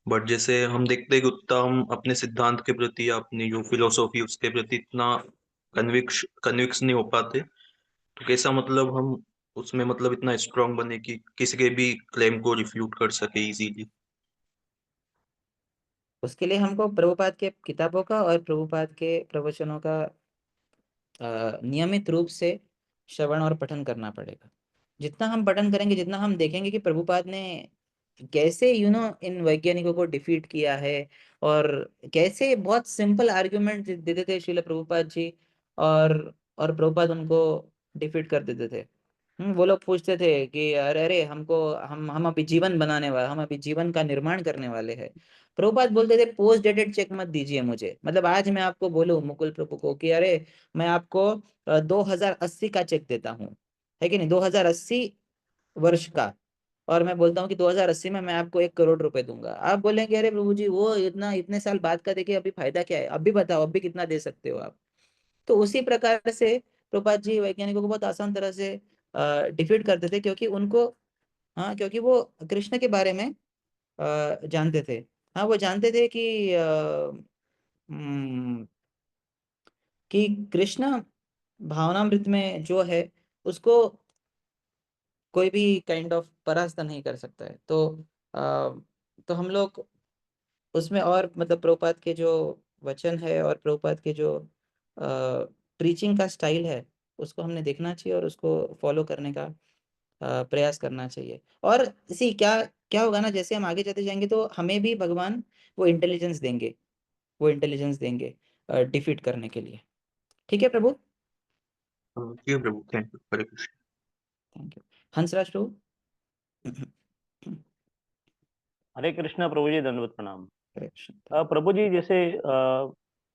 बट जैसे हम देखते हैं कि उतना हम अपने सिद्धांत के प्रति या अपनी जो फिलोसॉफी उसके प्रति इतना कन्विक्स नहीं हो पाते, तो कैसा मतलब हम उसमें मतलब इतना स्ट्रांग बने कि किसी के भी क्लेम को रिफ्यूट कर सके इजीली? उसके लिए हमको प्रभुपाद के किताबों का और प्रभुपाद के प्रवचनों का नियमित रूप से श्रवण और पठन करना पड़ेगा। जितना हम पठन करेंगे, जितना हम देखेंगे कि प्रभुपाद ने कैसे इन वैज्ञानिकों को डिफीट किया है, और कैसे बहुत सिंपल आर्ग्यूमेंट देते थे श्रील प्रभुपाद जी, और प्रभुपाद उनको डिफीट कर देते थे। वो लोग पूछते थे कि अरे अरे हमको हम अभी जीवन बनाने वाले, हम अभी जीवन का निर्माण करने वाले हैं। प्रभुपाद बोलते थे पोस्ट डेटेड चेक मत दीजिए मुझे, मतलब आज मैं आपको बोलूं मुकुल प्रभु को कि अरे मैं आपको 2080 का चेक देता हूँ, है कि नहीं, 2080 वर्ष का, और मैं बोलता हूँ कि 2080 में मैं आपको 1 करोड़ रुपए दूंगा। आप बोलेंगे अरे प्रभु जी वो इतने साल बाद का देखिए, अभी फायदा क्या है, अभी बताओ अभी कितना दे सकते हो आप। तो उसी प्रकार से प्रभुपाद जी वैज्ञानिकों को बहुत आसान तरह से डिफीट करते थे, क्योंकि उनको, हाँ क्योंकि वो कृष्ण के बारे में जानते थे। हाँ वो जानते थे हम्म, कि कृष्ण भावनामृत में जो है उसको कोई भी काइंड ऑफ परास्त नहीं कर सकता है। तो हम लोग उसमें और मतलब प्रभुपाद के जो वचन है और प्रभुपाद के जो प्रीचिंग का स्टाइल है उसको हमने देखना चाहिए और उसको फॉलो करने का प्रयास करना चाहिए। और इसी क्या क्या होगा ना, जैसे हम आगे चलते जाएंगे तो हमें भी भगवान वो इंटेलिजेंस देंगे, डिफीट करने के लिए। ठीक है प्रभु। जी प्रभु, thank you. Hare Krishna. Thank you. Hansraj Prabhu. Hare Krishna प्रभु जी, दंडवत प्रणाम। हरे कृष्ण। प्रभु जी, जैसे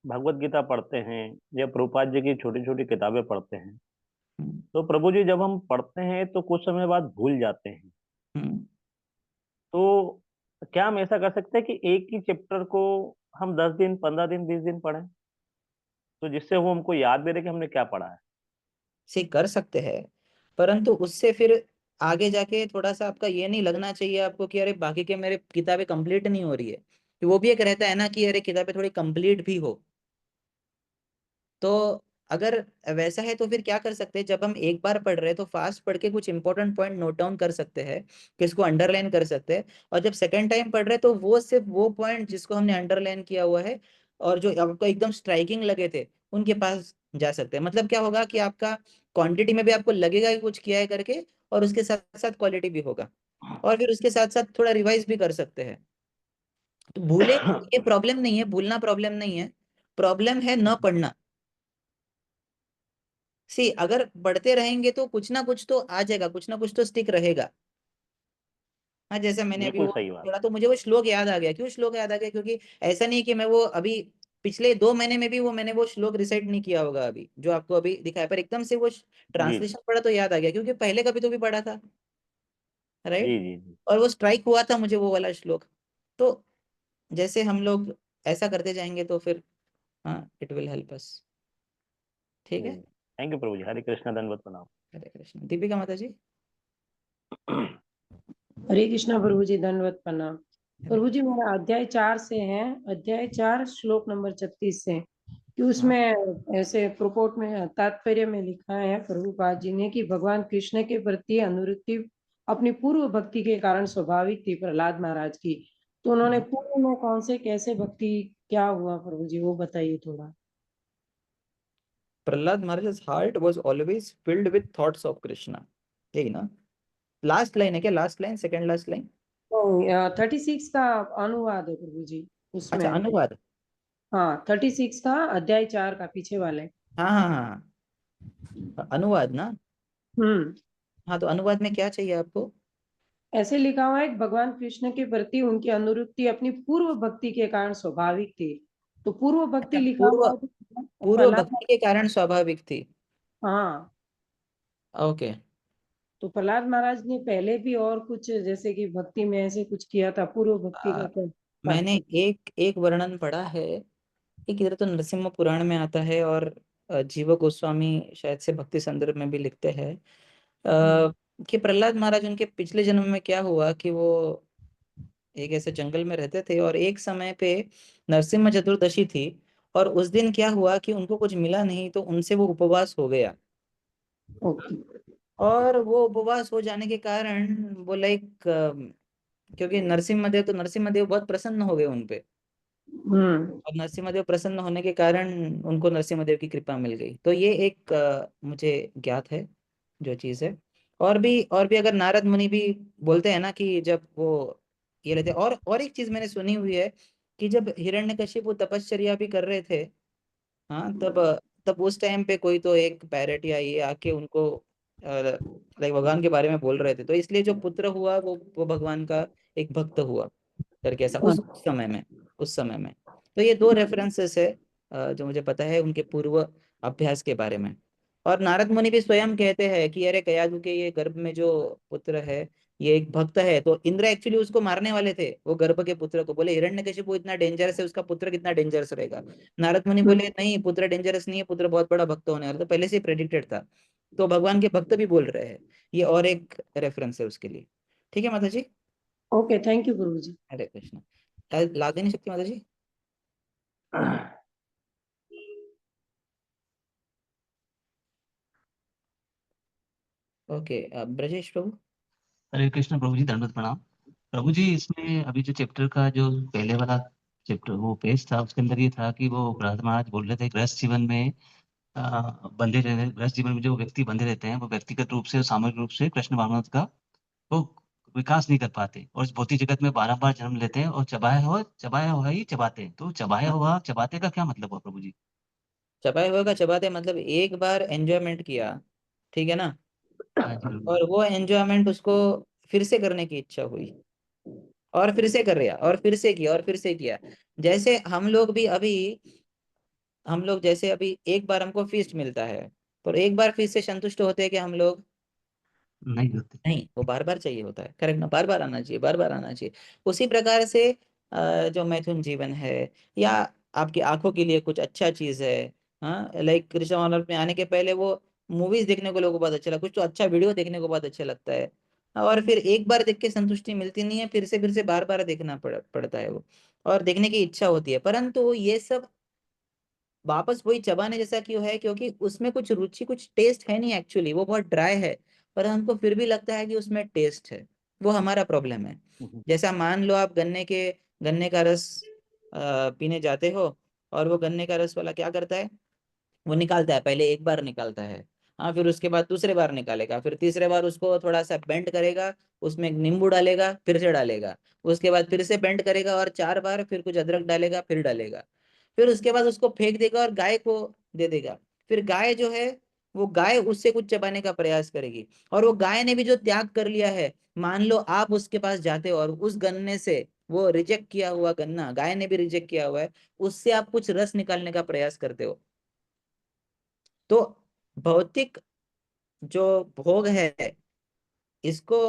भगवत गीता पढ़ते हैं या प्रभुपाद जी की छोटी छोटी किताबें पढ़ते हैं, हम्म, तो प्रभु जी जब हम पढ़ते हैं तो कुछ समय बाद भूल जाते हैं। हम्म। तो क्या हम ऐसा कर सकते हैं कि एक ही चैप्टर को हम 10 दिन, 15 दिन, 20 दिन पढ़ें, तो जिससे वो हमको याद भी रहे कि हमने क्या पढ़ा है? से कर सकते हैं, परंतु उससे फिर आगे जाके थोड़ा सा आपका ये नहीं लगना चाहिए आपको कि अरे बाकी के मेरे किताबें कंप्लीट नहीं हो रही है। तो वो भी एक रहता है ना कि अरे किताबें थोड़ी कंप्लीट भी हो। तो अगर वैसा है तो फिर क्या कर सकते हैं, जब हम एक बार पढ़ रहे हैं तो फास्ट पढ़ के कुछ इंपॉर्टेंट पॉइंट नोट डाउन कर सकते हैं, किसको अंडरलाइन कर सकते हैं। और जब सेकंड टाइम पढ़ रहे हैं तो वो सिर्फ वो पॉइंट जिसको हमने अंडरलाइन किया हुआ है और जो आपको एकदम स्ट्राइकिंग लगे थे उनके पास जा सकते हैं। मतलब क्या होगा कि आपका क्वांटिटी में भी आपको लगेगा कि कुछ किया है करके, और उसके साथ साथ क्वालिटी भी होगा। और फिर उसके साथ साथ थोड़ा रिवाइज भी कर सकते हैं। तो भूले ये प्रॉब्लम नहीं है, भूलना प्रॉब्लम नहीं है, प्रॉब्लम है न पढ़ना। सी अगर बढ़ते रहेंगे तो कुछ ना कुछ तो आ जाएगा, कुछ ना कुछ तो स्टिक रहेगा। हाँ, जैसे मैंने अभी बिल्कुल वो सही बात। पढ़ा तो मुझे वो श्लोक याद आ गया। क्यों श्लोक याद आ गया? क्योंकि ऐसा नहीं कि मैं वो अभी पिछले 2 महीने में भी वो मैंने वो श्लोक रिसाइट नहीं किया होगा अभी जो आपको अभी दिखाया, पर एकदम से वो जी ट्रांसलेशन पढ़ा तो याद आ गया, क्योंकि पहले कभी तो भी पढ़ा था, राइट। जी जी जी। और वो स्ट्राइक हुआ था मुझे वो वाला श्लोक। तो जैसे हम लोग ऐसा करते जाएंगे तो फिर हाँ, इट विल हेल्प अस। ठीक है। थैंक यू प्रभु जी, हरे कृष्णा, दंडवत प्रणाम। हरे कृष्ण। दीपिका माता जी। हरे कृष्णा प्रभु जी, दंडवत प्रणाम। प्रभु जी, मेरा अध्याय 4 से है, अध्याय 4 श्लोक नंबर 36 से, कि उसमें ऐसे प्रोपोट में तात्पर्य में लिखा है प्रभुपाद जी ने कि भगवान कृष्ण के प्रति अनुरक्ति अपनी पूर्व भक्ति के कारण स्वाभाविक थी प्रहलाद महाराज की। तो उन्होंने पूर्व में कौन से कैसे भक्ति क्या हुआ प्रभु जी, वो बताइए थोड़ा। Prahlad Maharaj heart was always filled with thoughts of Krishna, यही ना? लास्ट लाइन है क्या? Last line, second last line? 36 का अनुवाद है प्रभु जी अच्छा, उसमें। अनुवाद। हाँ, 36 का अध्याय 4 का पीछे वाले। हाँ हाँ हाँ, अनुवाद ना। हम्म। हाँ, तो अनुवाद में क्या चाहिए आपको? ऐसे लिखा हुआ है कि भगवान कृष्ण के प्रति उनकी अनुरक्ति अपनी पूर्व भक्ति के कारण स्वाभाविक थी। तो पूर्व भक्ति अच्छा, लिखा पूर्व हुआ है तो पूर्व प्रहलाद। भक्ति के कारण स्वाभाविक थी। हाँ, ओके। तो प्रहलाद महाराज ने पहले भी और कुछ जैसे कि भक्ति में ऐसे कुछ किया था, पूर्व भक्ति का क्या मैंने तात्पर्य? एक एक वर्णन पढ़ा है, एक इधर तो नरसिम्हा पुराण में आता है, और जीव गोस्वामी शायद से भक्ति संदर्भ में भी लिखते हैं कि प्रहलाद महाराज उनके पिछले जन्म में क्या हुआ कि वो एक ऐसे जंगल में रहते थे, और एक समय पे नरसिम्हा चतुर्दशी थी, और उस दिन क्या हुआ कि उनको कुछ मिला नहीं तो उनसे वो उपवास हो गया। ओके। और वो उपवास हो जाने के कारण वो लाइक, क्योंकि नरसिम्हा देव, तो नरसिम्हा देव बहुत प्रसन्न हो गए उनपे, हम्म। और नरसिम्हा देव प्रसन्न होने के कारण उनको नरसिम्हा देव की कृपा मिल गई। तो ये एक मुझे ज्ञात है जो चीज है। और भी अगर नारद मुनि भी बोलते हैं ना कि जब वो ये लेते, और एक चीज मैंने सुनी हुई है कि जब हिरण्यकशिपु तपश्चर्या भी कर रहे थे, हाँ, तब तब उस टाइम पे कोई तो एक पैरट या ये आके उनको लाइक भगवान के बारे में बोल रहे थे, तो इसलिए जो पुत्र हुआ वो भगवान का एक भक्त हुआ करके, ऐसा उस समय में, उस समय में। तो ये 2 रेफरेंसेस है जो मुझे पता है उनके पूर्व अभ्यास के बारे में। और नारद मुनि भी स्वयं कहते हैं कि अरे कयादु के ये गर्भ में जो पुत्र है ये एक भक्त है। तो इंद्र एक्चुअली उसको मारने वाले थे, वो गर्भ के पुत्र को। बोले हिरण्यकशिपु इतना डेंजरस है, उसका पुत्र कितना डेंजरस रहेगा। नारद मुनि बोले नहीं, पुत्र डेंजरस नहीं है, पुत्र बहुत बड़ा भक्त होने वाला, तो पहले से ही प्रेडिक्टेड था। तो भगवान के भक्त भी बोल रहे हैं। ये और एक रेफरेंस है उसके लिए। ठीक है माता जी। Okay, thank you Prabhu ji. Hare Krishna. ला देनी शक्ति माता जी। ओके, ब्रजेश प्रभु। हरे कृष्ण प्रभु जी, दंडवत प्रणाम। प्रभु जी, इसमें अभी जो चैप्टर का जो पहले वाला चैप्टर वो पेज था, उसके अंदर ये था कि वो प्रहलाद महाराज बोल रहे थे गृहस्थ जीवन में बंधे रहने, गृहस्थ जीवन में जो व्यक्ति बंधे रहते हैं वो व्यक्तिगत रूप से और सामूहिक रूप से कृष्ण भावनामृत का वो विकास नहीं कर पाते, और इस भौतिक जगत में बारंबार जन्म लेते हैं और चबाया हुआ ही चबाते हैं। तो चबाया हुआ चबाते का क्या मतलब हुआ प्रभु जी? चबाए हुए का चबाते मतलब एक बार एंजॉयमेंट किया, ठीक है ना, हाँ जी प्रभु जी। और वो एंजॉयमेंट उसको फिर से करने की इच्छा हुई, और फिर से कर लिया, और फिर से किया, और फिर से किया। जैसे हम लोग भी अभी, हम लोग जैसे अभी एक बार हमको फीस्ट मिलता है, पर एक बार फीस्ट से संतुष्ट होते हैं कि हम लोग? नहीं होते। नहीं, वो बार बार चाहिए होता है। करेक्ट ना? बार बार आना चाहिए, बार बार आना चाहिए। उसी प्रकार से जो मैथुन जीवन है, या आपकी आंखों के लिए कुछ अच्छा चीज है, हाँ, लाइक कृष्ण कॉर्नर में आने के पहले वो मूवीज देखने को लोगों को बहुत अच्छा लगता है, कुछ तो अच्छा वीडियो देखने को बहुत अच्छा लगता है, और फिर एक बार देख के संतुष्टि मिलती नहीं है, फिर से बार बार देखना पड़ता है वो, और देखने की इच्छा होती है। परंतु ये सब वापस वही चबाने जैसा क्यों है? क्योंकि उसमें कुछ रुचि, कुछ टेस्ट है नहीं एक्चुअली, वो बहुत ड्राई है, पर हमको फिर भी लगता है कि उसमें टेस्ट है। वो हमारा प्रॉब्लम है। जैसा मान लो आप गन्ने का रस पीने जाते हो, और वो गन्ने का रस वाला क्या करता है? वो निकालता है, पहले एक बार निकालता है, हाँ, फिर उसके बाद दूसरे बार निकालेगा, फिर तीसरे बार उसको थोड़ा सा बेंड करेगा, उसमें नींबू डालेगा, फिर से डालेगा, उसके बाद फिर से बेंड करेगा और 4 बार, फिर कुछ अदरक डालेगा, फिर डालेगा, फिर उसके बाद उसको फेंक देगा और गाय को दे देगा। फिर गाय जो है, वो गाय उससे कुछ चबाने का प्रयास करेगी, और वो गाय ने भी जो त्याग कर लिया है, मान लो आप उसके पास जाते हो और उस गन्ने से, वो रिजेक्ट किया हुआ गन्ना गाय ने भी रिजेक्ट किया हुआ है, उससे आप कुछ रस निकालने का प्रयास करते हो। तो भौतिक जो भोग है, इसको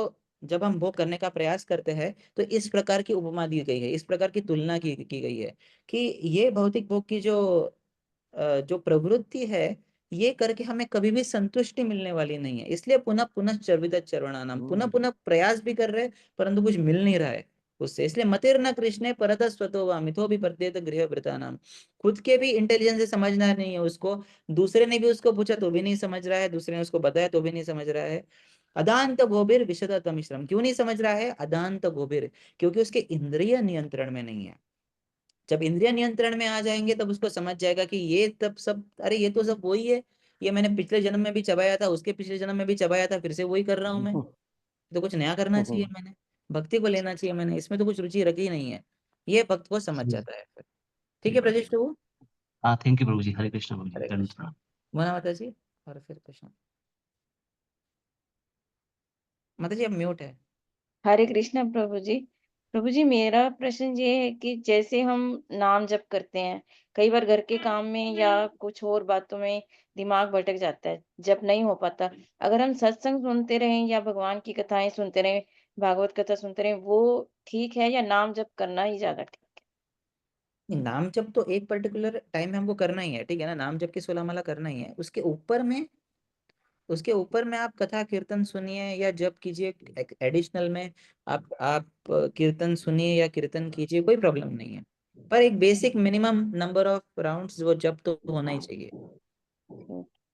जब हम भोग करने का प्रयास करते हैं, तो इस प्रकार की उपमा दी गई है, इस प्रकार की तुलना की गई है, कि ये भौतिक भोग की जो प्रवृत्ति है, ये करके हमें कभी भी संतुष्टि मिलने वाली नहीं है। इसलिए पुनः पुनः चर्वित चरवणानाम, पुनः पुनः प्रयास भी कर रहे, परंतु कुछ मिल नहीं रहा है उससे। इसलिए मतिर न कृष्णे परत स्वतो वा मिथो भी प्रत्येत गृह वृता नाम। खुद के भी इंटेलिजेंस से समझना नहीं है उसको, दूसरे ने भी उसको पूछा तो भी नहीं समझ रहा है, दूसरे ने उसको बताया तो भी नहीं समझ रहा है। अदांत गोबिर विशद मिश्रम, क्यों नहीं समझ रहा है? अदांत गोबिर, क्योंकि उसके इंद्रिय नियंत्रण में नहीं है। जब इंद्रिय नियंत्रण में आ जाएंगे, तब उसको समझ जाएगा कि ये तब सब, अरे ये तो सब वही है, ये मैंने पिछले जन्म में भी चबाया था, उसके पिछले जन्म में भी चबाया था, फिर से वही कर रहा हूँ मैं, तो कुछ नया करना चाहिए मैंने, भक्ति को लेना चाहिए मैंने, इसमें तो कुछ रुचि रखी नहीं है। ये भक्त को समझ जाता है फिर। ठीक है प्रजेश प्रभु? हाँ, थैंक यू प्रभु जी। हरे कृष्ण प्रभु जी। हरे दंडवत कृष्ण। प्रणाम। मोना माता जी, और फिर कृष्ण माता जी, अब म्यूट है। हरे कृष्णा प्रभु जी। प्रभु जी, मेरा प्रश्न ये है कि जैसे हम नाम जप करते हैं, कई बार घर के काम में या कुछ और बातों में दिमाग भटक जाता है, जप नहीं हो पाता। अगर हम सत्संग सुनते रहें या भगवान की कथाएं सुनते रहें, भागवत कथा सुनते रहें, वो ठीक है या नाम जप करना ही ज्यादा ठीक? नाम जप तो एक पर्टिकुलर टाइम में हमको करना ही है, ठीक है ना? नाम जप की 16 माला करना ही है। उसके ऊपर में आप कथा कीर्तन सुनिए या जप कीजिए, एडिशनल में आप कीर्तन सुनिए या कीर्तन कीजिए, कोई प्रॉब्लम नहीं है। पर एक basic minimum number of rounds वो जप तो होना ही चाहिए,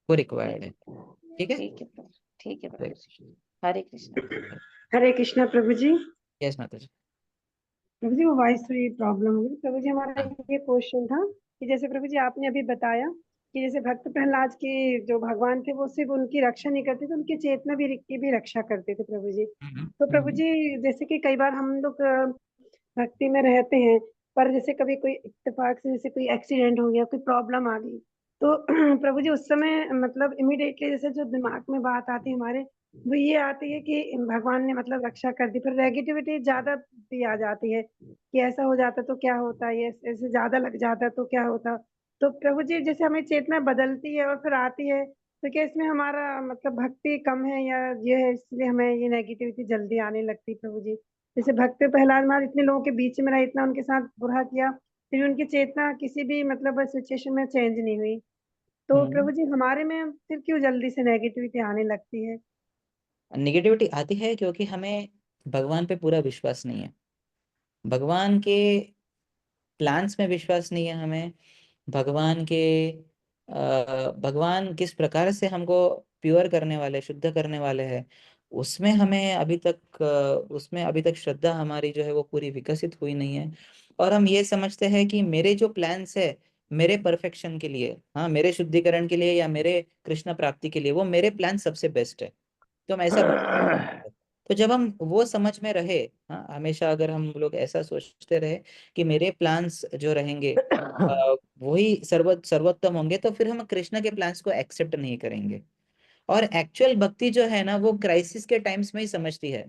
वो रिक्वायर्ड है। ठीक है? ठीक है प्रभु, ठीक है हरे प्रभु जी। कृष्ण। हरे कृष्णा। हरे कृष्णा प्रभु जी। यस माता जी। प्रभु जी, वो वॉइस थोड़ी प्रॉब्लम हुई। प्रभु जी, हमारा हाँ। ये क्वेश्चन था कि जैसे प्रभु जी आपने अभी बताया कि जैसे भक्त प्रहलाद के जो भगवान थे वो सिर्फ उनकी रक्षा नहीं करते थे, उनकी चेतना भी की भी रक्षा करते थे प्रभु जी। तो प्रभु जी, जैसे कि कई बार हम लोग भक्ति में रहते हैं, पर जैसे कभी कोई इत्तेफाक से जैसे कोई एक्सीडेंट हो गया, कोई प्रॉब्लम आ गई, तो प्रभु जी उस समय मतलब इमीडिएटली जैसे जो दिमाग में बात आती है हमारे, वो ये आती है कि भगवान ने मतलब रक्षा कर दी। फिर नेगेटिविटी ज्यादा भी आ जाती है कि ऐसा हो जाता तो क्या होता, ये ऐसे ज्यादा लग जाता तो क्या होता। तो प्रभु जी, जैसे हमें चेतना बदलती है और फिर आती है, तो क्या इसमें हमारा मतलब भक्ति कम है या ये है इसलिए हमें ये नेगेटिविटी जल्दी आने लगती प्रभु जी? जैसे भक्त प्रहलाद महाराज इतने लोगों के बीच में रहे, इतना उनके साथ बुरा किया, फिर उनकी चेतना किसी भी मतलब सिचुएशन में चेंज नहीं हुई, तो प्रभु जी हमारे में फिर क्यों जल्दी से नेगेटिविटी आने लगती है? निगेटिविटी आती है क्योंकि हमें भगवान पे पूरा विश्वास नहीं है, भगवान के प्लान्स में विश्वास नहीं है हमें, भगवान के भगवान किस प्रकार से हमको प्योर करने वाले, शुद्ध करने वाले हैं, उसमें अभी तक श्रद्धा हमारी जो है वो पूरी विकसित हुई नहीं है। और हम ये समझते हैं कि मेरे जो प्लान्स है मेरे परफेक्शन के लिए, हाँ, मेरे शुद्धिकरण के लिए या मेरे कृष्ण प्राप्ति के लिए, वो मेरे प्लान सबसे बेस्ट है, तो हम ऐसा तो जब हम वो समझ में रहे, हाँ, हमेशा अगर हम लोग ऐसा सोचते रहे कि मेरे प्लान्स जो रहेंगे वही सर्वोत्तम होंगे, तो फिर हम कृष्ण के प्लान्स को एक्सेप्ट नहीं करेंगे। और एक्चुअल भक्ति जो है ना, वो क्राइसिस के टाइम्स में ही समझती है।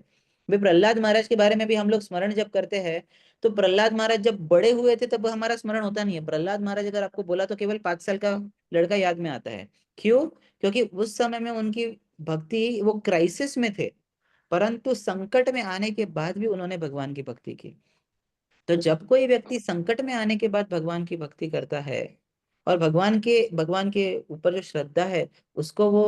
भी प्रहलाद महाराज के बारे में भी हम लोग स्मरण जब करते हैं तो प्रहलाद महाराज जब बड़े हुए थे तब हमारा स्मरण होता नहीं है। प्रहलाद महाराज अगर आपको बोला तो केवल 5 साल का लड़का याद में आता है। क्यों? क्योंकि उस समय में उनकी भक्ति, वो क्राइसिस में थे, परंतु संकट में आने के बाद भी उन्होंने भगवान की भक्ति की। तो जब कोई व्यक्ति संकट में आने के बाद भगवान की भक्ति करता है और भगवान के ऊपर जो श्रद्धा है उसको वो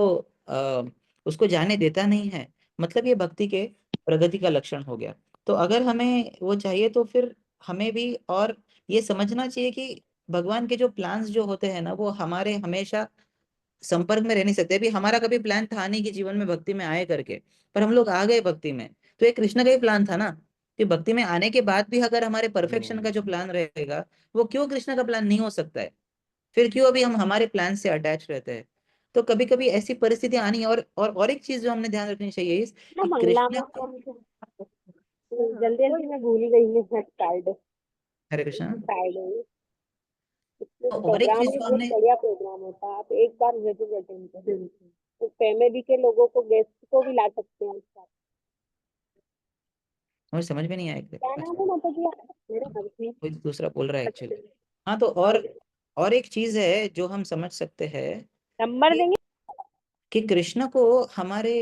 उसको जाने देता नहीं है, मतलब ये भक्ति के प्रगति का लक्षण हो गया। तो अगर हमें वो चाहिए तो फिर हमें भी और ये समझना चाहिए कि भगवान के जो प्लान्स जो होते हैं ना वो हमारे हमेशा संपर्क में रह नहीं सकते। अभी हमारा कभी प्लान था नहीं कि जीवन में भक्ति में आए करके, पर हम लोग आ गए भक्ति में। तो ये कृष्ण का ही प्लान था ना कि भक्ति में आने के बाद भी अगर हमारे परफेक्शन का जो प्लान रहेगा वो क्यों कृष्ण का प्लान नहीं हो सकता है? फिर क्यों अभी हम हमारे प्लान से अटैच रहते हैं? तो कभी कभी ऐसी परिस्थिति आनी है। और एक चीज जो हमने ध्यान रखनी चाहिए कि कृष्ण, जल्दी जल्दी मैं भूल गई हूँ कार्ड। हरे कृष्ण। कार्ड तो और एक प्रोग्राम चीज ही जो बहुत हमने, बढ़िया प्रोग्राम होता है, आप एक बार जरूर अटेंड करें। तो फैमिली के लोगों को, गेस्ट को भी ला सकते हैं उसका। मुझे समझ में नहीं आया क्या नाम है माता जी आपका? मेरा हर्षी। कोई दूसरा बोल रहा है एक्चुअली। अच्छा, हाँ, तो और एक चीज है जो हम समझ सकते हैं नंबर कि देंगे। कृष्ण को हमारे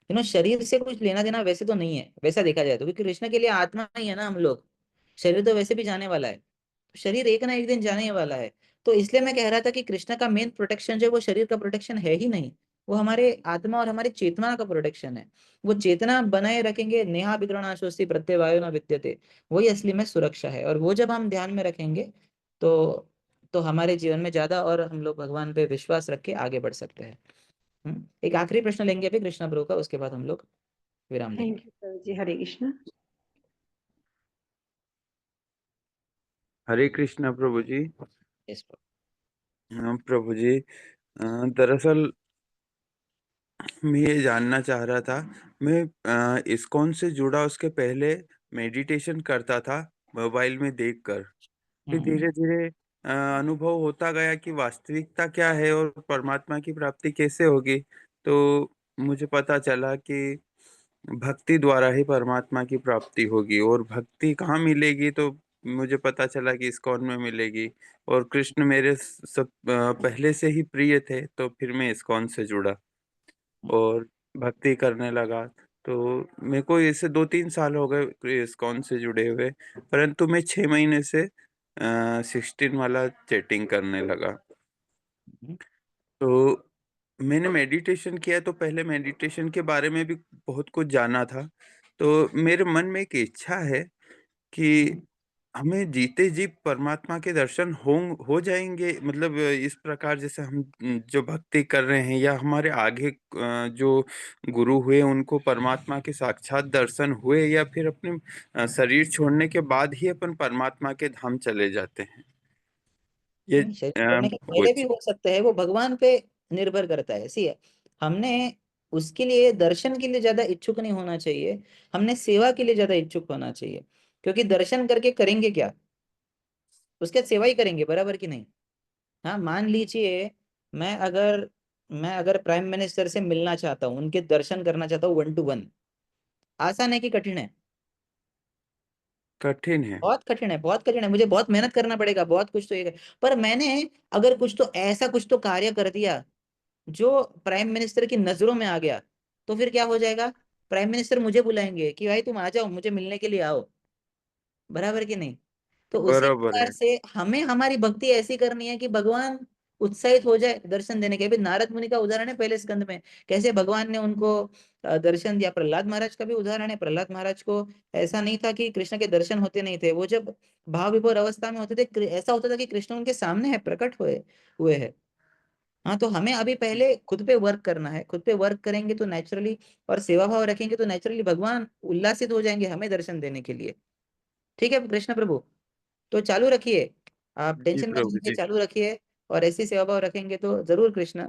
शरीर से कुछ लेना देना वैसे तो नहीं है, वैसा देखा जाए तो, क्योंकि कृष्ण के लिए आत्मा ही है ना हम लोग। शरीर तो वैसे भी जाने वाला है, शरीर एक ना एक दिन जाने ही वाला है। तो इसलिए मैं कह रहा था कि कृष्ण का मेन प्रोटेक्शन जो है वो शरीर का प्रोटेक्शन है ही नहीं, वो हमारे आत्मा और हमारी चेतना का प्रोटेक्शन है। वो चेतना बनाए रखेंगे, नेहा विद्रोणाशोस्ति प्रत्यवायो न विद्यते, वही असली में सुरक्षा है। और वो जब हम ध्यान में रखेंगे तो हमारे जीवन में ज्यादा और हम लोग भगवान पे विश्वास रख के आगे बढ़ सकते हैं। एक आखिरी प्रश्न लेंगे अभी कृष्णा प्रभु का, उसके बाद हम लोग विराम देंगे। Thank you Prabhu ji. Hare Krishna. Hare Krishna Prabhu ji. Yes, Prabhu. हाँ प्रभु जी, दरअसल मैं ये जानना चाह रहा था, मैं इस्कॉन से जुड़ा उसके पहले मेडिटेशन करता था मोबाइल में देखकर। फिर धीरे धीरे अनुभव होता गया कि वास्तविकता क्या है और परमात्मा की प्राप्ति कैसे होगी। तो मुझे पता चला कि भक्ति द्वारा ही परमात्मा की प्राप्ति होगी, और भक्ति कहाँ मिलेगी, तो मुझे पता चला कि इस्कॉन में मिलेगी। और कृष्ण मेरे सब पहले से ही प्रिय थे, तो फिर मैं इस्कॉन से जुड़ा और भक्ति करने लगा। तो मेरे को ऐसे 2-3 साल हो गए इस्कॉन से जुड़े हुए, परंतु मैं 6 महीने से 16 वाला चैटिंग करने लगा। तो मैंने मेडिटेशन किया, तो पहले मेडिटेशन के बारे में भी बहुत कुछ जाना था। तो मेरे मन में एक इच्छा है कि हमें जीते जी परमात्मा के दर्शन हो जाएँगे, मतलब इस प्रकार जैसे हम जो भक्ति कर रहे हैं, या हमारे आगे जो गुरु हुए उनको परमात्मा के साक्षात दर्शन हुए, या फिर अपने शरीर छोड़ने के बाद ही अपन परमात्मा के धाम चले जाते हैं। ये नहीं, शरीर छोड़ने के पहले भी कुछ हो सकते हैं, वो भगवान पे निर्भर करता है। सी है, हमने उसके लिए दर्शन के लिए ज्यादा इच्छुक नहीं होना चाहिए, हमने सेवा के लिए ज्यादा इच्छुक होना चाहिए। क्योंकि दर्शन करके करेंगे क्या? उसके बाद सेवा ही करेंगे, बराबर कि नहीं? हाँ, मान लीजिए मैं अगर प्राइम मिनिस्टर से मिलना चाहता हूँ, उनके दर्शन करना चाहता हूँ 1 to 1, आसान है कि कठिन है? कठिन है। बहुत कठिन है, बहुत कठिन है, मुझे बहुत मेहनत करना पड़ेगा, बहुत कुछ तो ये। पर मैंने अगर कुछ तो कार्य कर दिया जो प्राइम मिनिस्टर की नजरों में आ गया, तो फिर क्या हो जाएगा? प्राइम मिनिस्टर मुझे बुलाएंगे कि भाई तुम आ जाओ, मुझे मिलने के लिए आओ, बराबर कि नहीं? तो उसी बराबर प्रकार है। से हमें हमारी भक्ति ऐसी करनी है कि भगवान उत्साहित हो जाए दर्शन देने के। अभी नारद मुनि का उदाहरण है पहले स्कंद में, कैसे भगवान ने उनको दर्शन दिया। प्रहलाद महाराज का भी उदाहरण है। प्रहलाद महाराज को ऐसा नहीं था कि कृष्ण के दर्शन होते नहीं थे, वो जब भाव विभोर अवस्था में होते थे ऐसा होता था कि कृष्ण उनके सामने है, प्रकट हुए हैं। हाँ, तो हमें अभी पहले खुद पे वर्क करना है। खुद पे वर्क करेंगे तो नेचुरली, और सेवा भाव रखेंगे तो नेचुरली भगवान उल्लासित हो जाएंगे हमें दर्शन देने के लिए। ठीक है कृष्ण प्रभु, तो चालू रखिए, आप जी टेंशन मत प्रभु लीजिए, जी। चालू रखिए। और ऐसी सेवा भाव रखेंगे तो जरूर कृष्ण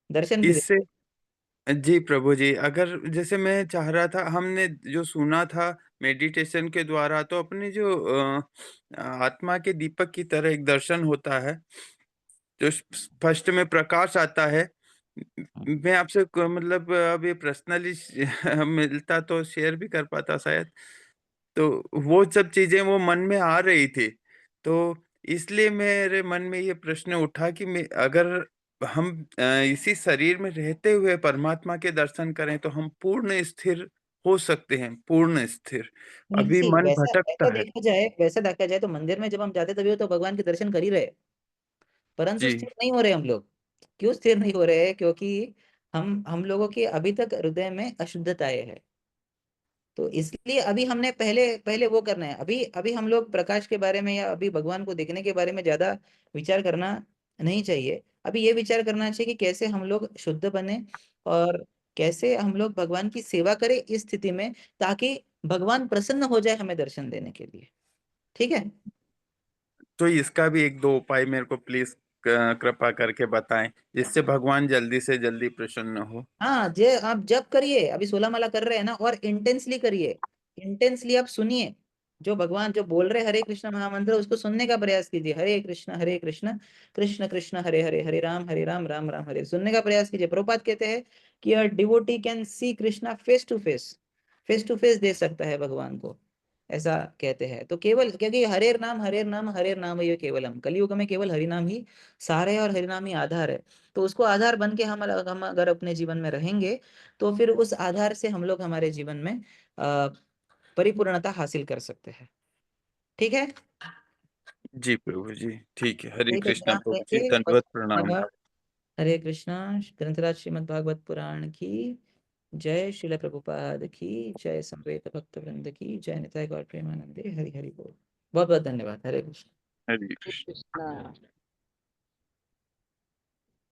दर्शन भी इससे देंगे। जी प्रभु जी, अगर जैसे मैं चाह रहा था, हमने जो सुना था मेडिटेशन के द्वारा, तो अपनी जो आत्मा के दीपक की तरह एक दर्शन होता है, जो स्पष्ट में प्रकाश आता है, मैं आपसे मतलब अब ये पर्सनली मिलता तो शेयर भी कर पाता शायद। तो वो सब चीजें वो मन में आ रही थी, तो इसलिए मेरे मन में ये प्रश्न उठा कि मैं अगर हम इसी शरीर में रहते हुए परमात्मा के दर्शन करें तो हम पूर्ण स्थिर हो सकते हैं, पूर्ण स्थिर। नहीं अभी सी मन वैसा भटकता है। वैसा देखा जाए तो मंदिर में जब हम जाते तभी तो भगवान के दर्शन कर ही रहे, परंतु जी, स्थिर नहीं हो रहे हम लोग। क्यों स्थिर नहीं हो रहे? क्योंकि हम लोगों के अभी तक हृदय में अशुद्धताएं है। तो इसलिए अभी हमने पहले पहले वो करना है। अभी अभी हम लोग प्रकाश के बारे में या अभी भगवान को देखने के बारे में ज्यादा विचार करना नहीं चाहिए। अभी ये विचार करना चाहिए कि कैसे हम लोग शुद्ध बने और कैसे हम लोग भगवान की सेवा करें इस स्थिति में, ताकि भगवान प्रसन्न हो जाए हमें दर्शन देने के लिए। ठीक है। तो इसका भी एक दो उपाय मेरे को प्लीज कृपा करके बताएं, जिससे भगवान जल्दी से जल्दी प्रसन्न हो। हाँ, जे आप जब करिए, अभी 16 माला कर रहे हैं ना, और इंटेंसली करिए। इंटेंसली आप सुनिए जो भगवान जो बोल रहे हरे कृष्ण महामंत्र, उसको सुनने का प्रयास कीजिए। हरे कृष्ण कृष्ण कृष्ण हरे हरे, हरे राम राम राम हरे। सुनने का प्रयास कीजिए। प्रभुपाद कहते हैं कि a devotee can see Krishna face to face देख सकता है भगवान को, ऐसा कहते हैं। तो केवल क्योंकि हरे नाम ये केवलम, कलयुग में केवल हरि नाम ही सार है और हरि नाम ही आधार है। तो उसको आधार बन के हम अगर अपने जीवन में रहेंगे तो फिर उस आधार से हम लोग हमारे जीवन में परिपूर्णता हासिल कर सकते हैं। ठीक है। जी प्रभु जी, ठीक है। हरे ठीक है, कृष्णा ध्यान प्रभु जी, देंगे। दंडवत प्रणाम। धन्यवाद। हरे कृष्णा। ग्रंथराज श्रीमद् भागवत पुराण की जय। श्रील प्रभुपाद की जय। समवेत भक्त वृंद की जय। निताय गौर प्रेमानंदे। हरि हरि बोल। बहुत बहुत धन्यवाद। हरे कृष्ण। हरे कृष्ण। कृष्णा।